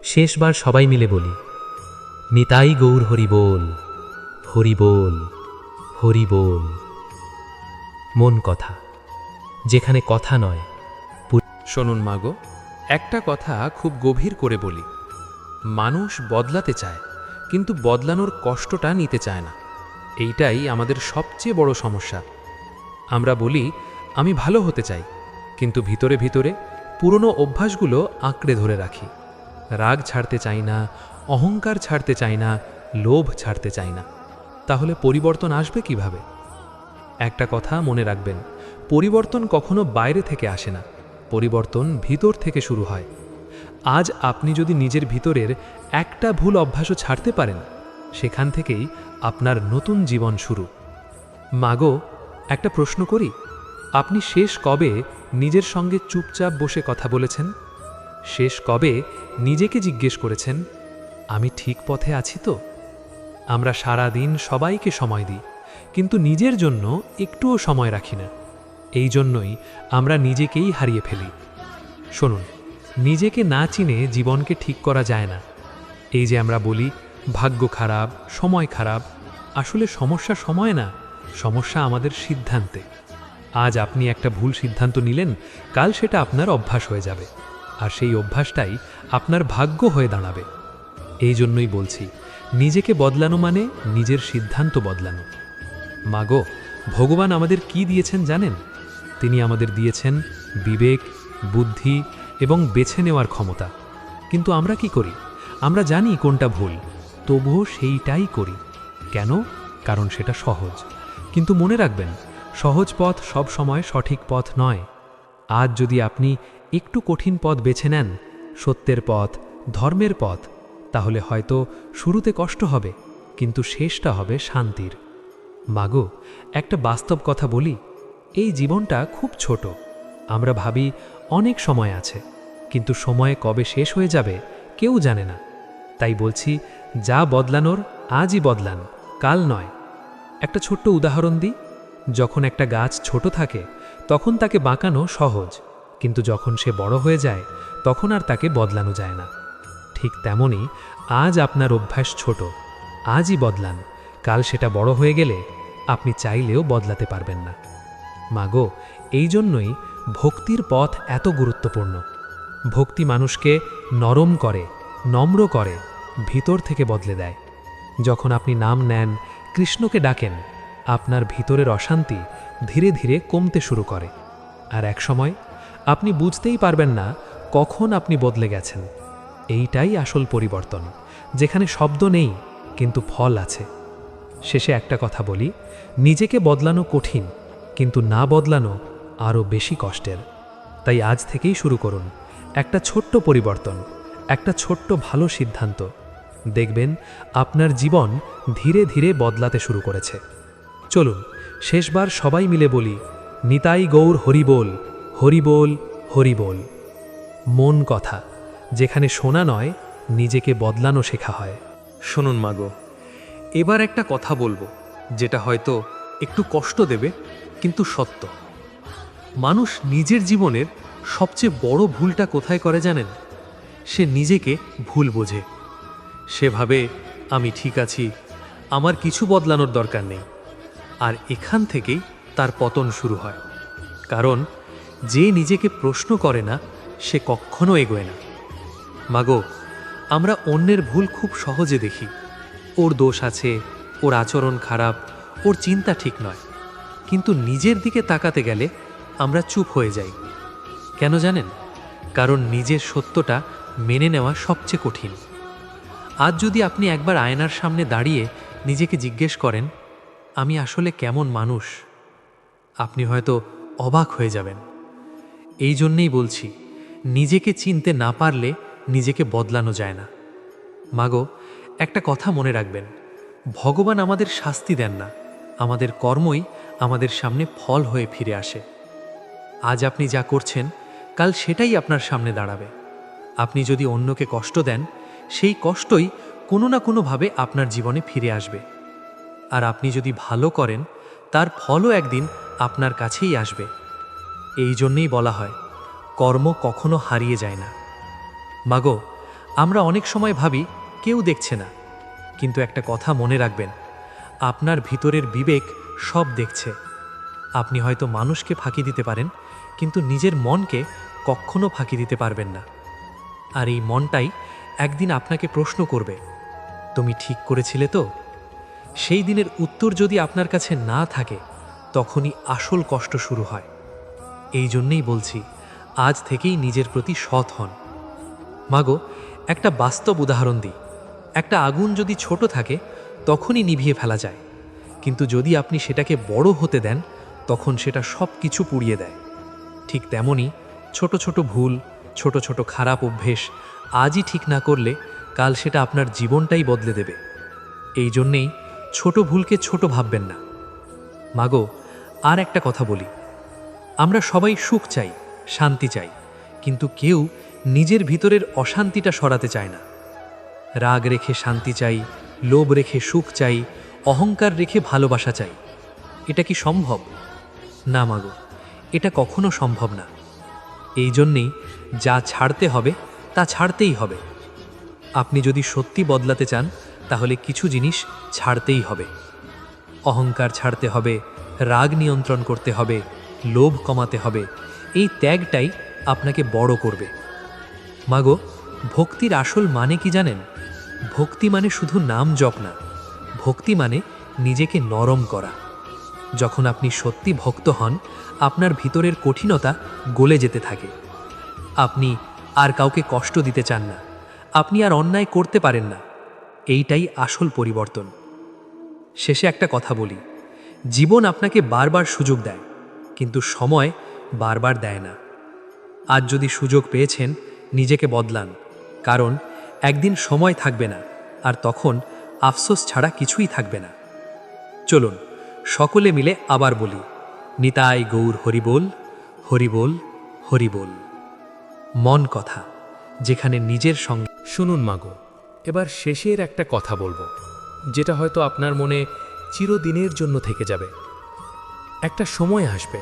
শেষবার সবাই মিলে বলি, নিতাই গৌর হরি বল, হরি বল, হরি বল। মন কথা, যেখানে কথা নয়। শুনুন মাগো, একটা কথা খুব গভীর করে বলি, মানুষ বদলাতে চায়, কিন্তু বদলানোর কষ্টটা নিতে চায় না। এইটাই আমাদের সবচেয়ে বড় সমস্যা। আমরা বলি, আমি ভালো হতে চাই, কিন্তু ভিতরে ভিতরে পুরনো অভ্যাসগুলো আঁকড়ে ধরে রাখি। রাগ ছাড়তে চাই না, অহংকার ছাড়তে চাই না, লোভ ছাড়তে চাই না। তাহলে পরিবর্তন আসবে কিভাবে? একটা কথা মনে রাখবেন, পরিবর্তন কখনো বাইরে থেকে আসে না, পরিবর্তন ভিতর থেকে শুরু হয়। আজ আপনি যদি নিজের ভিতরের একটা ভুল অভ্যাসও ছাড়তে পারেন, সেখান থেকেই আপনার নতুন জীবন শুরু। মাগো, একটা প্রশ্ন করি, আপনি শেষ কবে নিজের সঙ্গে চুপচাপ বসে কথা বলেছেন? শেষ কবে নিজেকে জিজ্ঞেস করেছেন, আমি ঠিক পথে আছি তো? আমরা সারা দিন সবাইকে সময় দিই, কিন্তু নিজের জন্য একটুও সময় রাখি না। এই জন্যই আমরা নিজেকেই হারিয়ে ফেলি। শুনুন, নিজেকে না চিনে জীবনকে ঠিক করা যায় না। এই যে আমরা বলি ভাগ্য খারাপ, সময় খারাপ, আসলে সমস্যা সময় না, সমস্যা আমাদের সিদ্ধান্তে। আজ আপনি একটা ভুল সিদ্ধান্ত নিলেন, কাল সেটা আপনার অভ্যাস হয়ে যাবে, আর সেই অভ্যাসটাই আপনার ভাগ্য হয়ে দাঁড়াবে। এই জন্যই বলছি, নিজেকে বদলানো মানে নিজের সিদ্ধান্ত বদলানো। মাগো, ভগবান আমাদের কি দিয়েছেন জানেন? তিনি আমাদের দিয়েছেন বিবেক, বুদ্ধি এবং বেছে নেওয়ার ক্ষমতা। কিন্তু আমরা কি করি? আমরা জানি কোনটা ভুল, তবুও সেইটাই করি। কেন? কারণ সেটা সহজ। কিন্তু মনে রাখবেন, সহজ পথ সব সময় সঠিক পথ নয়। আজ যদি আপনি একটু কঠিন পথ বেছে নেন, সত্যের পথ, ধর্মের পথ, তাহলে হয়তো শুরুতে কষ্ট হবে, কিন্তু শেষটা হবে শান্তির। মাগো, একটা বাস্তব কথা বলি, এই জীবনটা খুব ছোট। আমরা ভাবি অনেক সময় আছে, কিন্তু সময় কবে শেষ হয়ে যাবে কেউ জানে না। তাই বলছি, যা বদলানোর আজই বদলান, কাল নয়। একটা ছোট্ট উদাহরণ দিই, যখন একটা গাছ ছোট থাকে তখন তাকে বাঁকানো সহজ, কিন্তু যখন সে বড় হয়ে যায় তখন আর তাকে বদলানো যায় না। ঠিক তেমনি আজ আপনার অভ্যাস ছোট, আজই বদলান, কাল সেটা বড় হয়ে গেলে আপনি চাইলেও বদলাতে পারবেন না। মাগো, এই জন্যই ভক্তির পথ এত গুরুত্বপূর্ণ। ভক্তি মানুষকে নরম করে, নম্র করে, ভিতর থেকে বদলে দেয়। যখন আপনি নাম নেন, কৃষ্ণকে ডাকেন, আপনার ভিতরের অশান্তি ধীরে ধীরে কমতে শুরু করে, আর একসময় আপনি বুঝতেই পারবেন না কখন আপনি বদলে গেছেন। এইটাই আসল পরিবর্তন, যেখানে শব্দ নেই কিন্তু ফল আছে। শেষে একটা কথা বলি, নিজেকে বদলানো কঠিন, কিন্তু না বদলানো আরও বেশি কষ্টের। তাই আজ থেকেই শুরু করুন একটা ছোট্ট পরিবর্তন, একটা ছোট্ট ভালো সিদ্ধান্ত। দেখবেন আপনার জীবন ধীরে ধীরে বদলাতে শুরু করেছে। চলুন শেষবার সবাই মিলে বলি, নিতাই গৌর হরিবোল, হরিবোল, হরিবোল। মন কথা, যেখানে শোনা নয়, নিজেকে বদলানো শেখা হয়। শুনুন মাগো, এবার একটা কথা বলবো, যেটা হয়তো একটু কষ্ট দেবে, কিন্তু সত্য। মানুষ নিজের জীবনের সবচেয়ে বড় ভুলটা কোথায় করে জানেন? সে নিজেকে ভুল বোঝে। সে ভাবে আমি ঠিক আছি, আমার কিছু বদলানোর দরকার নেই। আর এখান থেকেই তার পতন শুরু হয়। কারণ যে নিজেকে প্রশ্ন করে না, সে কখনো এগোয় না। মাগো, আমরা অন্যের ভুল খুব সহজে দেখি। ওর দোষ আছে, ওর আচরণ খারাপ, ওর চিন্তা ঠিক নয়। কিন্তু নিজের দিকে তাকাতে গেলে আমরা চুপ হয়ে যাই। কেন জানেন? কারণ নিজের সত্যটা মেনে নেওয়া সবচেয়ে কঠিন। আজ যদি আপনি একবার আয়নার সামনে দাঁড়িয়ে নিজেকে জিজ্ঞেস করেন, আমি আসলে কেমন মানুষ, আপনি হয়তো অবাক হয়ে যাবেন। এই জন্যেই বলছি, নিজেকে চিনতে না পারলে নিজেকে বদলানো যায় না। মাগো, একটা কথা মনে রাখবেন, ভগবান আমাদের শাস্তি দেন না, আমাদের কর্মই আমাদের সামনে ফল হয়ে ফিরে আসে। আজ আপনি যা করছেন, কাল সেটাই আপনার সামনে দাঁড়াবে। আপনি যদি অন্যকে কষ্ট দেন, সেই কষ্টই কোনো না কোনোভাবে আপনার জীবনে ফিরে আসবে। আর আপনি যদি ভালো করেন, তার ফলও একদিন আপনার কাছেই আসবে। এই জন্যেই বলা হয়, কর্ম কখনো হারিয়ে যায় না। মাগো, আমরা অনেক সময় ভাবি কেউ দেখছে না, কিন্তু একটা কথা মনে রাখবেন, আপনার ভিতরের বিবেক সব দেখছে। আপনি হয়তো মানুষকে ফাঁকি দিতে পারেন, কিন্তু নিজের মনকে কখনো ফাঁকি দিতে পারবেন না। আর এই মনটাই একদিন আপনাকে প্রশ্ন করবে, তুমি ঠিক করেছিলে তো? সেই দিনের উত্তর যদি আপনার কাছে না থাকে, তখনই আসল কষ্ট শুরু হয়। এই জন্যেই বলছি, আজ থেকেই নিজের প্রতি সৎ হন। মাগো, একটা বাস্তব উদাহরণ দিই। একটা আগুন যদি ছোট থাকে, তখনই নিভিয়ে ফেলা যায়, কিন্তু যদি আপনি সেটাকে বড় হতে দেন, তখন সেটা সব কিছু পুড়িয়ে দেয়। ঠিক তেমনই ছোট ছোট ভুল, ছোট ছোট খারাপ অভ্যেস আজই ঠিক না করলে কাল সেটা আপনার জীবনটাই বদলে দেবে। এই জন্যেই ছোট ভুলকে ছোট ভাববেন না। মাগো, আর একটা কথা বলি, আমরা সবাই সুখ চাই, শান্তি চাই, কিন্তু কেউ নিজের ভিতরের অশান্তিটা সরাতে চায় না। রাগ রেখে শান্তি চাই, লোভ রেখে সুখ চাই, অহংকার রেখে ভালোবাসা চাই। এটা কি সম্ভব? না মাগো, এটা কখনো সম্ভব না। এই জন্যেই যা ছাড়তে হবে তা ছাড়তেই হবে। আপনি যদি সত্যি বদলাতে চান, তাহলে কিছু জিনিস ছাড়তেই হবে। অহংকার ছাড়তে হবে, রাগ নিয়ন্ত্রণ করতে হবে, লোভ কমাতে হবে। এই ত্যাগটাই আপনাকে বড় করবে। মাগো, ভক্তির আসল মানে কি জানেন? ভক্তি মানে শুধু নাম জপ না, ভক্তি মানে নিজেকে নরম করা। যখন আপনি সত্যি ভক্ত হন, আপনার ভিতরের কঠিনতা গলে যেতে থাকে। আপনি আর কাউকে কষ্ট দিতে চান না, আপনি আর অন্যায় করতে পারেন না। এইটাই আসল পরিবর্তন। শেষে একটা কথা বলি, জীবন আপনাকে বারবার সুযোগ দেয়, কিন্তু সময় বারবার দেয় না। আজ যদি সুযোগ পেয়েছেন, নিজেকে বদলান, কারণ একদিন সময় থাকবে না, আর তখন আফসোস ছাড়া কিছুই থাকবে না। চলুন সকলে মিলে আবার বলি, নিতাই গৌর হরিবোল, হরিবোল, হরিবোল। মন কথা, যেখানে নিজের সঙ্গে। শুনুন মাগো, এবার শেষের একটা কথা বলবো, যেটা হয়তো আপনার মনে চিরদিনের জন্য থেকে যাবে। একটা সময় আসবে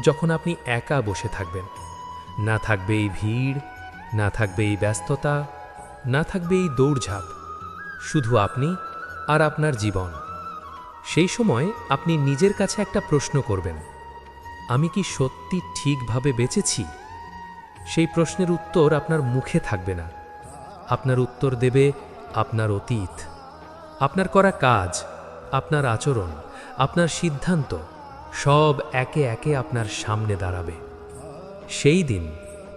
যখন আপনি একা বসে থাকবেন, না থাকবে এই ভিড়, না থাকবে এই ব্যস্ততা, না থাকবে এই দৌড়ঝাঁপ, শুধু আপনি আর আপনার জীবন। সেই সময় আপনি নিজের কাছে একটা প্রশ্ন করবেন, আমি কি সত্যি ঠিকভাবে বেঁচেছি? সেই প্রশ্নের উত্তর আপনার মুখে থাকবে না, আপনার উত্তর দেবে আপনার অতীত, আপনার করা কাজ, আপনার আচরণ, আপনার সিদ্ধান্ত সব একে একে আপনার সামনে দাঁড়াবে। সেই দিন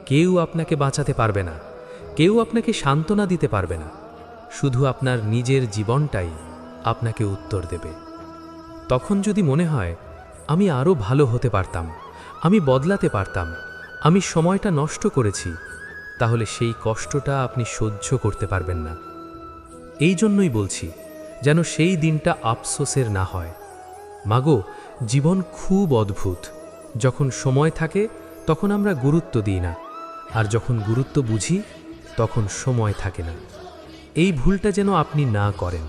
কেউ আপনাকে বাঁচাতে পারবে না, কেউ আপনাকে সান্ত্বনা দিতে পারবে না, শুধু আপনার নিজের জীবনটাই আপনাকে উত্তর দেবে। তখন যদি মনে হয় আমি আরও ভালো হতে পারতাম, আমি বদলাতে পারতাম, আমি সময়টা নষ্ট করেছি, তাহলে সেই কষ্টটা আপনি সহ্য করতে পারবেন না। এই জন্যই বলছি, যেন সেই দিনটা আফসোসের না হয়। মাগো, জীবন খুব অদ্ভুত। যখন সময় থাকে তখন আমরা গুরুত্ব দিই না, আর যখন গুরুত্ব বুঝি তখন সময় থাকে না। এই ভুলটা যেন আপনি না করেন।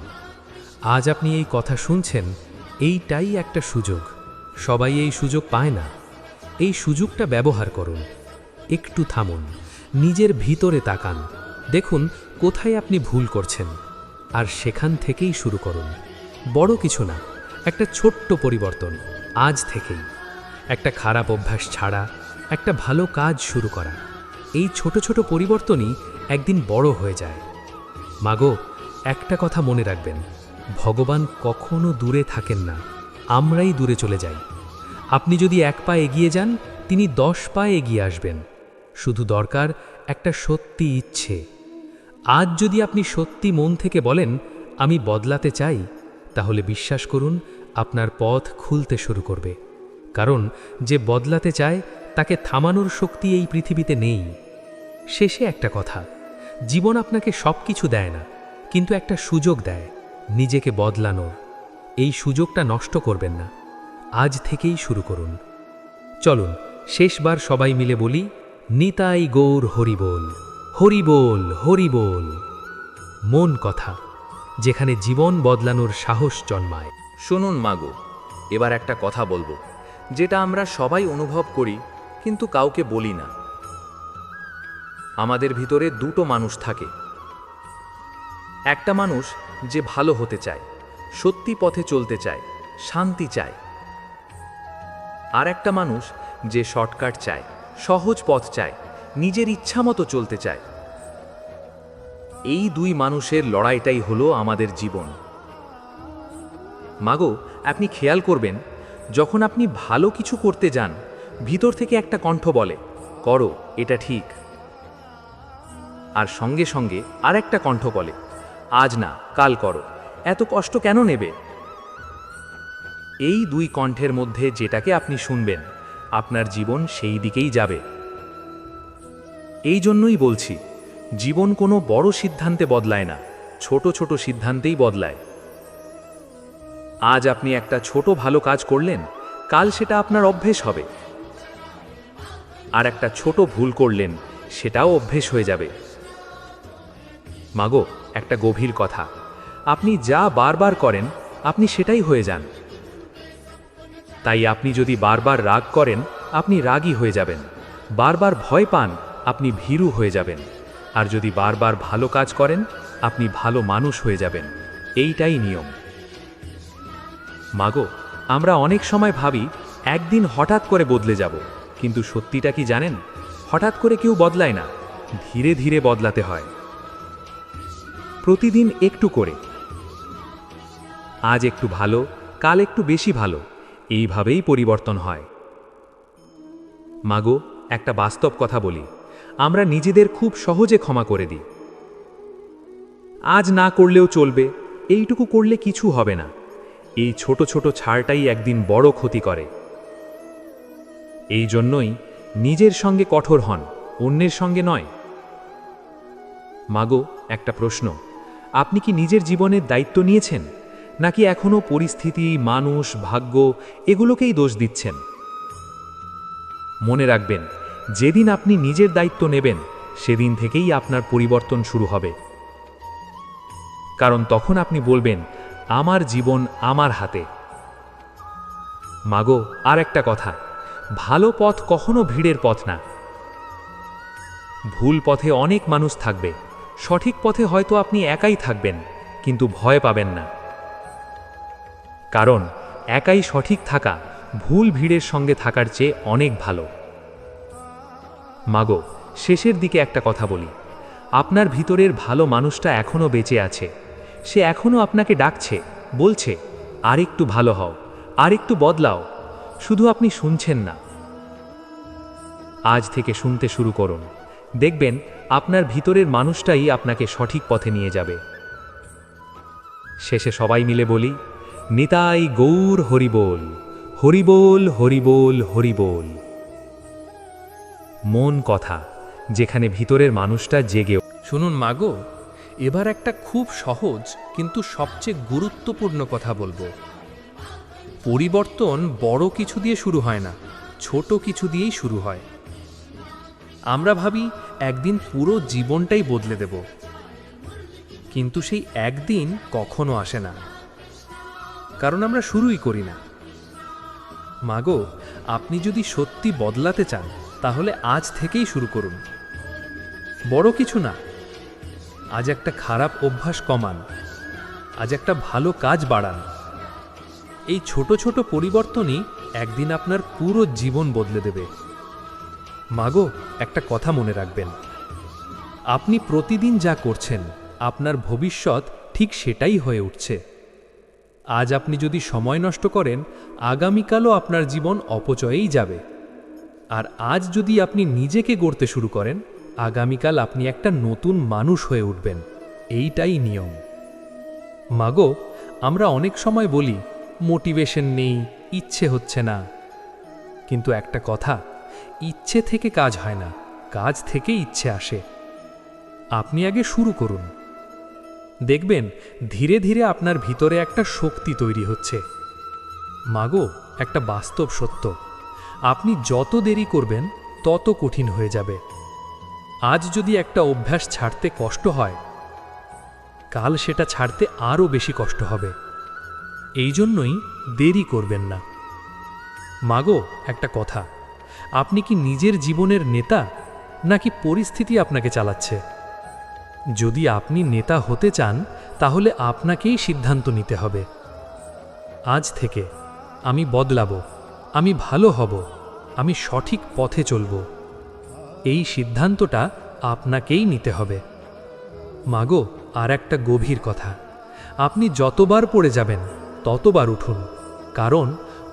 আজ আপনি এই কথা শুনছেন, এইটাই একটা সুযোগ। সবাই এই সুযোগ পায় না। এই সুযোগটা ব্যবহার করুন। একটু থামুন, নিজের ভিতরে তাকান, দেখুন কোথায় আপনি ভুল করছেন, আর সেখান থেকেই শুরু করুন। বড় কিছু না, একটা ছোট্ট পরিবর্তন আজ থেকেই। একটা খারাপ অভ্যাস ছাড়া, একটা ভালো কাজ শুরু করা। এই ছোট ছোট পরিবর্তনই একদিন বড় হয়ে যায়। মাগো, একটা কথা মনে রাখবেন, ভগবান কখনো দূরে থাকেন না, আমরাই দূরে চলে যাই। আপনি যদি 1 পা এগিয়ে যান, তিনি 10 পা এগিয়ে আসবেন। শুধু দরকার একটা সত্যি ইচ্ছে। আজ যদি আপনি সত্যি মন থেকে বলেন আমি বদলাতে চাই, তাহলে বিশ্বাস করুন আপনার পথ খুলতে শুরু করবে। কারণ যে বদলাতে চায় তাকে থামানোর শক্তি এই পৃথিবীতে নেই। শেষে একটা কথা, জীবন আপনাকে সব কিছু দেয় না, কিন্তু একটা সুযোগ দেয় নিজেকে বদলানোর। এই সুযোগটা নষ্ট করবেন না, আজ থেকেই শুরু করুন। চলুন শেষবার সবাই মিলে বলি, নিতাই গৌর হরিবোল, হরিবোল, হরিবোল। মন কথা, যেখানে জীবন বদলানোর সাহস জন্মায়। শুনুন মাগো, এবার একটা কথা বলবো, যেটা আমরা সবাই অনুভব করি কিন্তু কাউকে বলি না। আমাদের ভিতরে দুটো মানুষ থাকে। একটা মানুষ যে ভালো হতে চায়, সত্যি পথে চলতে চায়, শান্তি চায়। আর একটা মানুষ যে শর্টকাট চায়, সহজ পথ চায়, নিজের ইচ্ছামতো চলতে চায়। এই দুই মানুষের লড়াইটাই হলো আমাদের জীবন। মাগো, আপনি খেয়াল করবেন, যখন আপনি ভালো কিছু করতে যান, ভিতর থেকে একটা কণ্ঠ বলে, করো, এটা ঠিক। আর সঙ্গে সঙ্গে আর একটা কণ্ঠ বলে, আজ না, কাল করো, এত কষ্ট কেন নেবে? এই দুই কণ্ঠের মধ্যে যেটাকে আপনি শুনবেন, আপনার জীবন সেই দিকেই যাবে। এই জন্যই বলছি, জীবন কোনো বড় সিদ্ধান্তে বদলায় না, ছোট ছোট সিদ্ধান্তেই বদলায়। আজ আপনি একটা ছোট ভালো কাজ করলেন, কাল সেটা আপনার অভ্যেস হবে। আর একটা ছোট ভুল করলেন, সেটাও অভ্যেস হয়ে যাবে। মাগো, একটা গভীর কথা, আপনি যা বারবার করেন আপনি সেটাই হয়ে যান। তাই আপনি যদি বারবার রাগ করেন, আপনি রাগী হয়ে যাবেন। বারবার ভয় পান, আপনি ভীরু হয়ে যাবেন। আর যদি বারবার ভালো কাজ করেন, আপনি ভালো মানুষ হয়ে যাবেন। এইটাই নিয়ম। মাগো, আমরা অনেক সময় ভাবি একদিন হঠাৎ করে বদলে যাব, কিন্তু সত্যিটা কি জানেন? হঠাৎ করে কেউ বদলায় না, ধীরে ধীরে বদলাতে হয়। প্রতিদিন একটু করে, আজ একটু ভালো, কাল একটু বেশি ভালো, এইভাবেই পরিবর্তন হয়। মাগো, একটা বাস্তব কথা বলি, আমরা নিজেদের খুব সহজে ক্ষমা করে দিই। আজ না করলেও চলবে, এইটুকু করলে কিছু হবে না। এই ছোট ছোট ছাড়টাই একদিন বড় ক্ষতি করে। এই জন্যই নিজের সঙ্গে কঠোর হন, অন্যের সঙ্গে নয়। মাগো, একটা প্রশ্ন, আপনি কি নিজের জীবনের দায়িত্ব নিয়েছেন, নাকি এখনো পরিস্থিতি, মানুষ, ভাগ্য এগুলোকেই দোষ দিচ্ছেন? মনে রাখবেন, যেদিন আপনি নিজের দায়িত্ব নেবেন, সেদিন থেকেই আপনার পরিবর্তন শুরু হবে। কারণ তখন আপনি বলবেন, আমার জীবন আমার হাতে। মাগো, আর একটা কথা, ভালো পথ কখনো ভিড়ের পথ না। ভুল পথে অনেক মানুষ থাকবে, সঠিক পথে হয়তো আপনি একাই থাকবেন, কিন্তু ভয় পাবেন না। কারণ একাই সঠিক থাকা ভুল ভিড়ের সঙ্গে থাকার চেয়ে অনেক ভালো। মাগো, শেষের দিকে একটা কথা বলি, আপনার ভিতরের ভালো মানুষটা এখনো বেঁচে আছে। সে এখনো আপনাকে ডাকছে, বলছে, আরেকটু ভালো হও, আর একটু বদলাও, শুধু আপনি শুনছেন না। আজ থেকে শুনতে শুরু করুন, দেখবেন আপনার ভিতরের মানুষটাই আপনাকে সঠিক পথে নিয়ে যাবে। শেষে সবাই মিলে বলি, নিতাই গৌর হরিবোল, হরিবোল হরিবোল হরিবোল। মন কথা, যেখানে ভিতরের মানুষটা জেগে। শুনুন মাগো, এবার একটা খুব সহজ কিন্তু সবচেয়ে গুরুত্বপূর্ণ কথা বলবো। পরিবর্তন বড় কিছু দিয়ে শুরু হয় না, ছোট কিছু দিয়েই শুরু হয়। আমরা ভাবি একদিন পুরো জীবনটাই বদলে দেব, কিন্তু সেই একদিন কখনো আসে না, কারণ আমরা শুরুই করি না। মাগো, আপনি যদি সত্যি বদলাতে চান তাহলে আজ থেকেই শুরু করুন। বড় কিছু না, আজ একটা খারাপ অভ্যাস কমান, আজ একটা ভালো কাজ বাড়ান। এই ছোট ছোট পরিবর্তনই একদিন আপনার পুরো জীবন বদলে দেবে। মাগো, একটা কথা মনে রাখবেন, আপনি প্রতিদিন যা করছেন আপনার ভবিষ্যৎ ঠিক সেটাই হয়ে উঠছে। আজ আপনি যদি সময় নষ্ট করেন, আগামীকালও আপনার জীবন অপচয়েই যাবে। আর আজ যদি আপনি নিজেকে গড়তে শুরু করেন, আগামীকাল আপনি একটা নতুন মানুষ হয়ে উঠবেন। এইটাই নিয়ম। মাগো, আমরা অনেক সময় বলি মোটিভেশন নেই, ইচ্ছে হচ্ছে না। কিন্তু একটা কথা, ইচ্ছে থেকে কাজ হয় না, কাজ থেকে ইচ্ছে আসে। আপনি আগে শুরু করুন, দেখবেন ধীরে ধীরে আপনার ভিতরে একটা শক্তি তৈরি হচ্ছে। মাগো, একটা বাস্তব সত্য, আপনি যত দেরি করবেন তত কঠিন হয়ে যাবে। আজ যদি একটা অভ্যাস ছাড়তে কষ্ট হয়, কাল সেটা ছাড়তে আরও বেশি কষ্ট হবে। এই জন্যই দেরি করবেন না। মাগো, একটা কথা, আপনি কি নিজের জীবনের নেতা নাকি পরিস্থিতি আপনাকে চালাচ্ছে? যদি আপনি নেতা হতে চান তাহলে আপনাকেই সিদ্ধান্ত নিতে হবে। আজ থেকে আমি বদলাবো, আমি ভালো হব, আমি সঠিক পথে চলব। এই সিদ্ধান্তটা আপনাকেই নিতে হবে। মাগো, আর একটা গভীর কথা, আপনি যতবার পড়ে যাবেন ততবার উঠুন, কারণ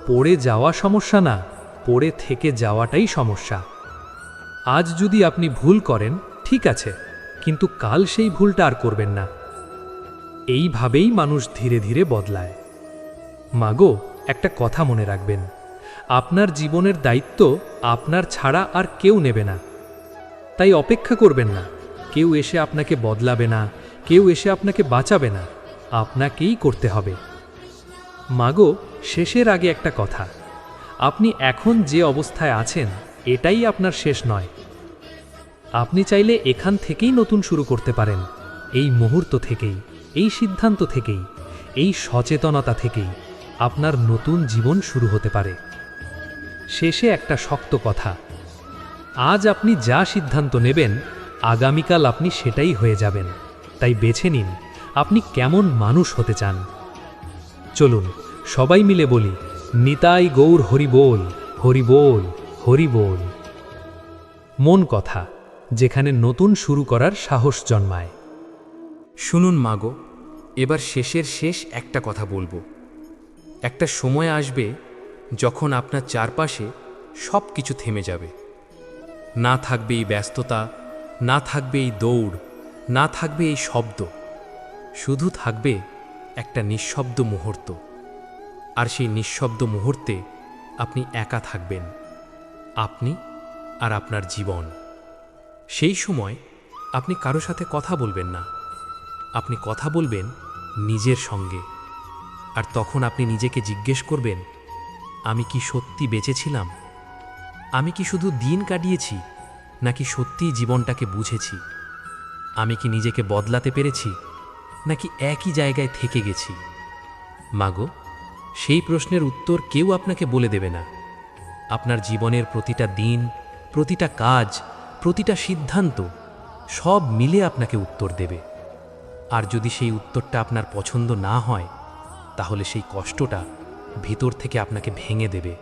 পড়ে যাওয়া সমস্যা না, পড়ে থেকে যাওয়াটাই সমস্যা। আজ যদি আপনি ভুল করেন ঠিক আছে, কিন্তু কাল সেই ভুলটা আর করবেন না। এইভাবেই মানুষ ধীরে ধীরে বদলায়। মাগো, একটা কথা মনে রাখবেন, আপনার জীবনের দায়িত্ব আপনার ছাড়া আর কেউ নেবে না। তাই অপেক্ষা করবেন না, কেউ এসে আপনাকে বদলাবে না, কেউ এসে আপনাকে বাঁচাবে না, আপনাকেই করতে হবে। মাগো, শেষের আগে একটা কথা, আপনি এখন যে অবস্থায় আছেন এটাই আপনার শেষ নয়। আপনি চাইলে এখান থেকেই নতুন শুরু করতে পারেন, এই মুহূর্ত থেকেই, এই সিদ্ধান্ত থেকেই, এই সচেতনতা থেকেই আপনার নতুন জীবন শুরু হতে পারে। শেষে একটা শক্ত কথা, আজ আপনি যা সিদ্ধান্ত নেবেন আগামীকাল আপনি সেটাই হয়ে যাবেন। তাই বেছে নিন আপনি কেমন মানুষ হতে চান। চলুন সবাই মিলে বলি, নিতাই গৌর হরিবোল, হরিবোল হরিবোল। মন কথা, যেখানে নতুন শুরু করার সাহস জন্মায়। শুনুন মাগো, এবার শেষের শেষ একটা কথা বলবো। একটা সময় আসবে যখন আপনার চারপাশে সব কিছু থেমে যাবে। না থাকবে এই ব্যস্ততা, না থাকবে এই দৌড়, না থাকবে এই শব্দ, শুধু থাকবে একটা নিঃশব্দ মুহূর্ত। আর সেই নিঃশব্দ মুহূর্তে আপনি একা থাকবেন, আপনি আর আপনার জীবন। সেই সময় আপনি কারো সাথে কথা বলবেন না, আপনি কথা বলবেন নিজের সঙ্গে। আর তখন আপনি নিজেকে জিজ্ঞেস করবেন, আমি কি সত্যি বেঁচেছিলাম? আমি কি শুধু দিন কাটিয়েছি, নাকি সত্যিই জীবনটাকে বুঝেছি? আমি কি নিজেকে বদলাতে পেরেছি, নাকি একই জায়গায় থেকে গেছি? মাগো, সেই প্রশ্নের উত্তর কেউ আপনাকে বলে দেবে না। আপনার জীবনের প্রতিটা দিন, প্রতিটা কাজ, প্রতিটা সিদ্ধান্ত সব মিলে আপনাকে উত্তর দেবে। আর যদি সেই উত্তরটা আপনার পছন্দ না হয়, তাহলে সেই কষ্টটা ভিতর থেকে আপনাকে ভেঙে দেবে।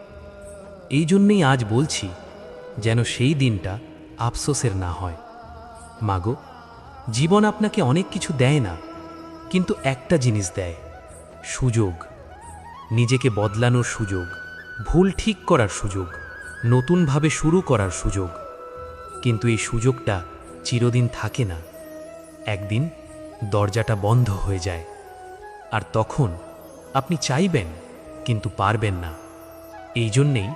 এই জন্যেই আজ বলছি, যেন সেই দিনটা আফসোসের না হয়। মাগো, জীবন আপনাকে অনেক কিছু দেয় না, কিন্তু একটা জিনিস দেয়, সুযোগ। নিজেকে বদলানোর সুযোগ, ভুল ঠিক করার সুযোগ, নতুনভাবে শুরু করার সুযোগ। কিন্তু এই সুযোগটা চিরদিন থাকে না। একদিন দরজাটা বন্ধ হয়ে যায়, আর তখন আপনি চাইবেন কিন্তু পারবেন না। এই জন্যেই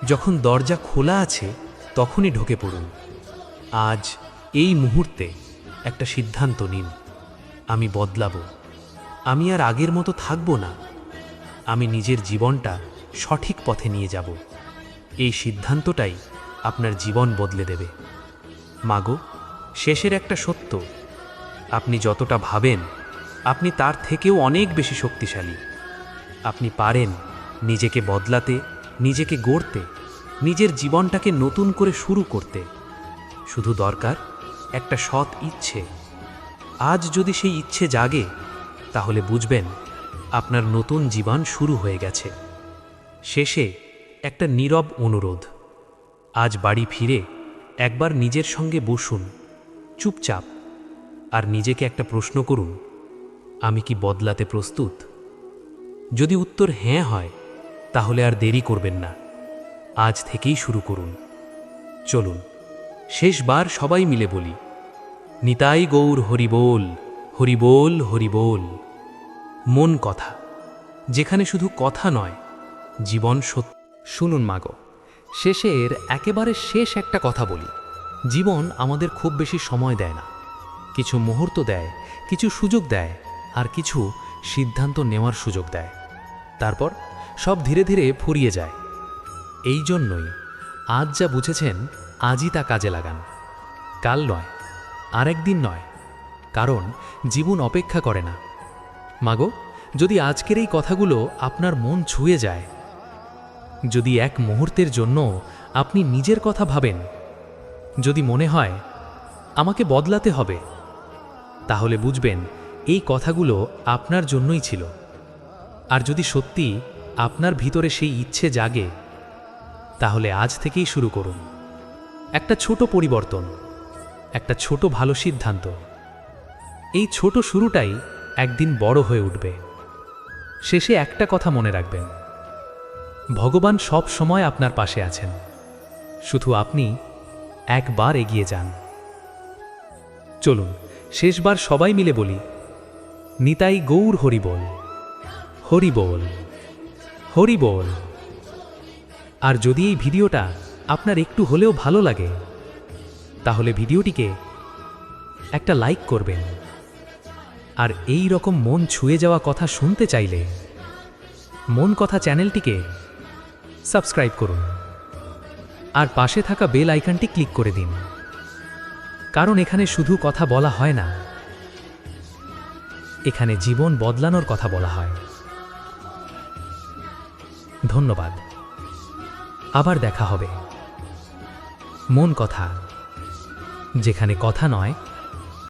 যখন দরজা খোলা আছে তখনই ঢুকে পড়ুন। আজ এই মুহূর্তে একটা সিদ্ধান্ত নিন, আমি বদলাবো। আমি আর আগের মতো থাকবো না। আমি নিজের জীবনটা সঠিক পথে নিয়ে যাব। এই সিদ্ধান্তটাই আপনার জীবন বদলে দেবে। মাগো, শেষের একটা সত্য, আপনি যতটা ভাবেন আপনি তার থেকেও অনেক বেশি শক্তিশালী। আপনি পারেন নিজেকে বদলাতে, নিজেকে গড়তে, নিজের জীবনটাকে নতুন করে শুরু করতে। শুধু দরকার একটা সৎ ইচ্ছে। আজ যদি সেই ইচ্ছে জাগে তাহলে বুঝবেন আপনার নতুন জীবন শুরু হয়ে গেছে। শেষে একটা নীরব অনুরোধ, আজ বাড়ি ফিরে একবার নিজের সঙ্গে বসুন চুপচাপ, আর নিজেকে একটা প্রশ্ন করুন, আমি কি বদলাতে প্রস্তুত? যদি উত্তর হ্যাঁ হয় তাহলে আর দেরি করবেন না, আজ থেকেই শুরু করুন। চলুন শেষবার সবাই মিলে বলি, নিতাই গৌর হরিবোল, হরিবোল হরিবোল। মন কথা, যেখানে শুধু কথা নয়, জীবন সত্য। শুনুন মাগো, শেষের একেবারে শেষ একটা কথা বলি। জীবন আমাদের খুব বেশি সময় দেয় না, কিছু মুহূর্ত দেয়, কিছু সুযোগ দেয়, আর কিছু সিদ্ধান্ত নেওয়ার সুযোগ দেয়। তারপর সব ধীরে ধীরে ফুরিয়ে যায়। এই জন্যই আজ যা বুঝেছেন আজই তা কাজে লাগান। কাল নয়, আরেকদিন নয়, কারণ জীবন অপেক্ষা করে না। মাগো, যদি আজকের এই কথাগুলো আপনার মন ছুঁয়ে যায়, যদি এক মুহূর্তের জন্য আপনি নিজের কথা ভাবেন, যদি মনে হয় আমাকে বদলাতে হবে, তাহলে বুঝবেন এই কথাগুলো আপনার জন্যই ছিল। আর যদি সত্যি আপনার ভিতরে সেই ইচ্ছে জাগে, তাহলে আজ থেকেই শুরু করুন। একটা ছোট পরিবর্তন, একটা ছোট ভালো সিদ্ধান্ত। এই ছোট শুরুটাই একদিন বড় হয়ে উঠবে। শেষে একটা কথা মনে রাখবেন, ভগবান সব সময় আপনার পাশে আছেন, শুধু আপনি একবার এগিয়ে যান। চলুন শেষবার সবাই মিলে বলি, নিতাই গৌর হরিবোল, হরিবোল, হরিবোল। আর যদি এই ভিডিওটা আপনার একটু হলেও ভালো লাগে, তাহলে ভিডিওটিকে একটা লাইক করবেন। আর এই রকম মন ছুঁয়ে যাওয়া কথা শুনতে চাইলে মন কথা চ্যানেলটিকে সাবস্ক্রাইব করুন, আর পাশে থাকা বেল আইকনটি ক্লিক করে দিন। কারণ এখানে শুধু কথা বলা হয় না, এখানে জীবন বদলানোর কথা বলা হয়। ধন্যবাদ। আবার দেখা হবে। মন কথা, যেখানে কথা নয়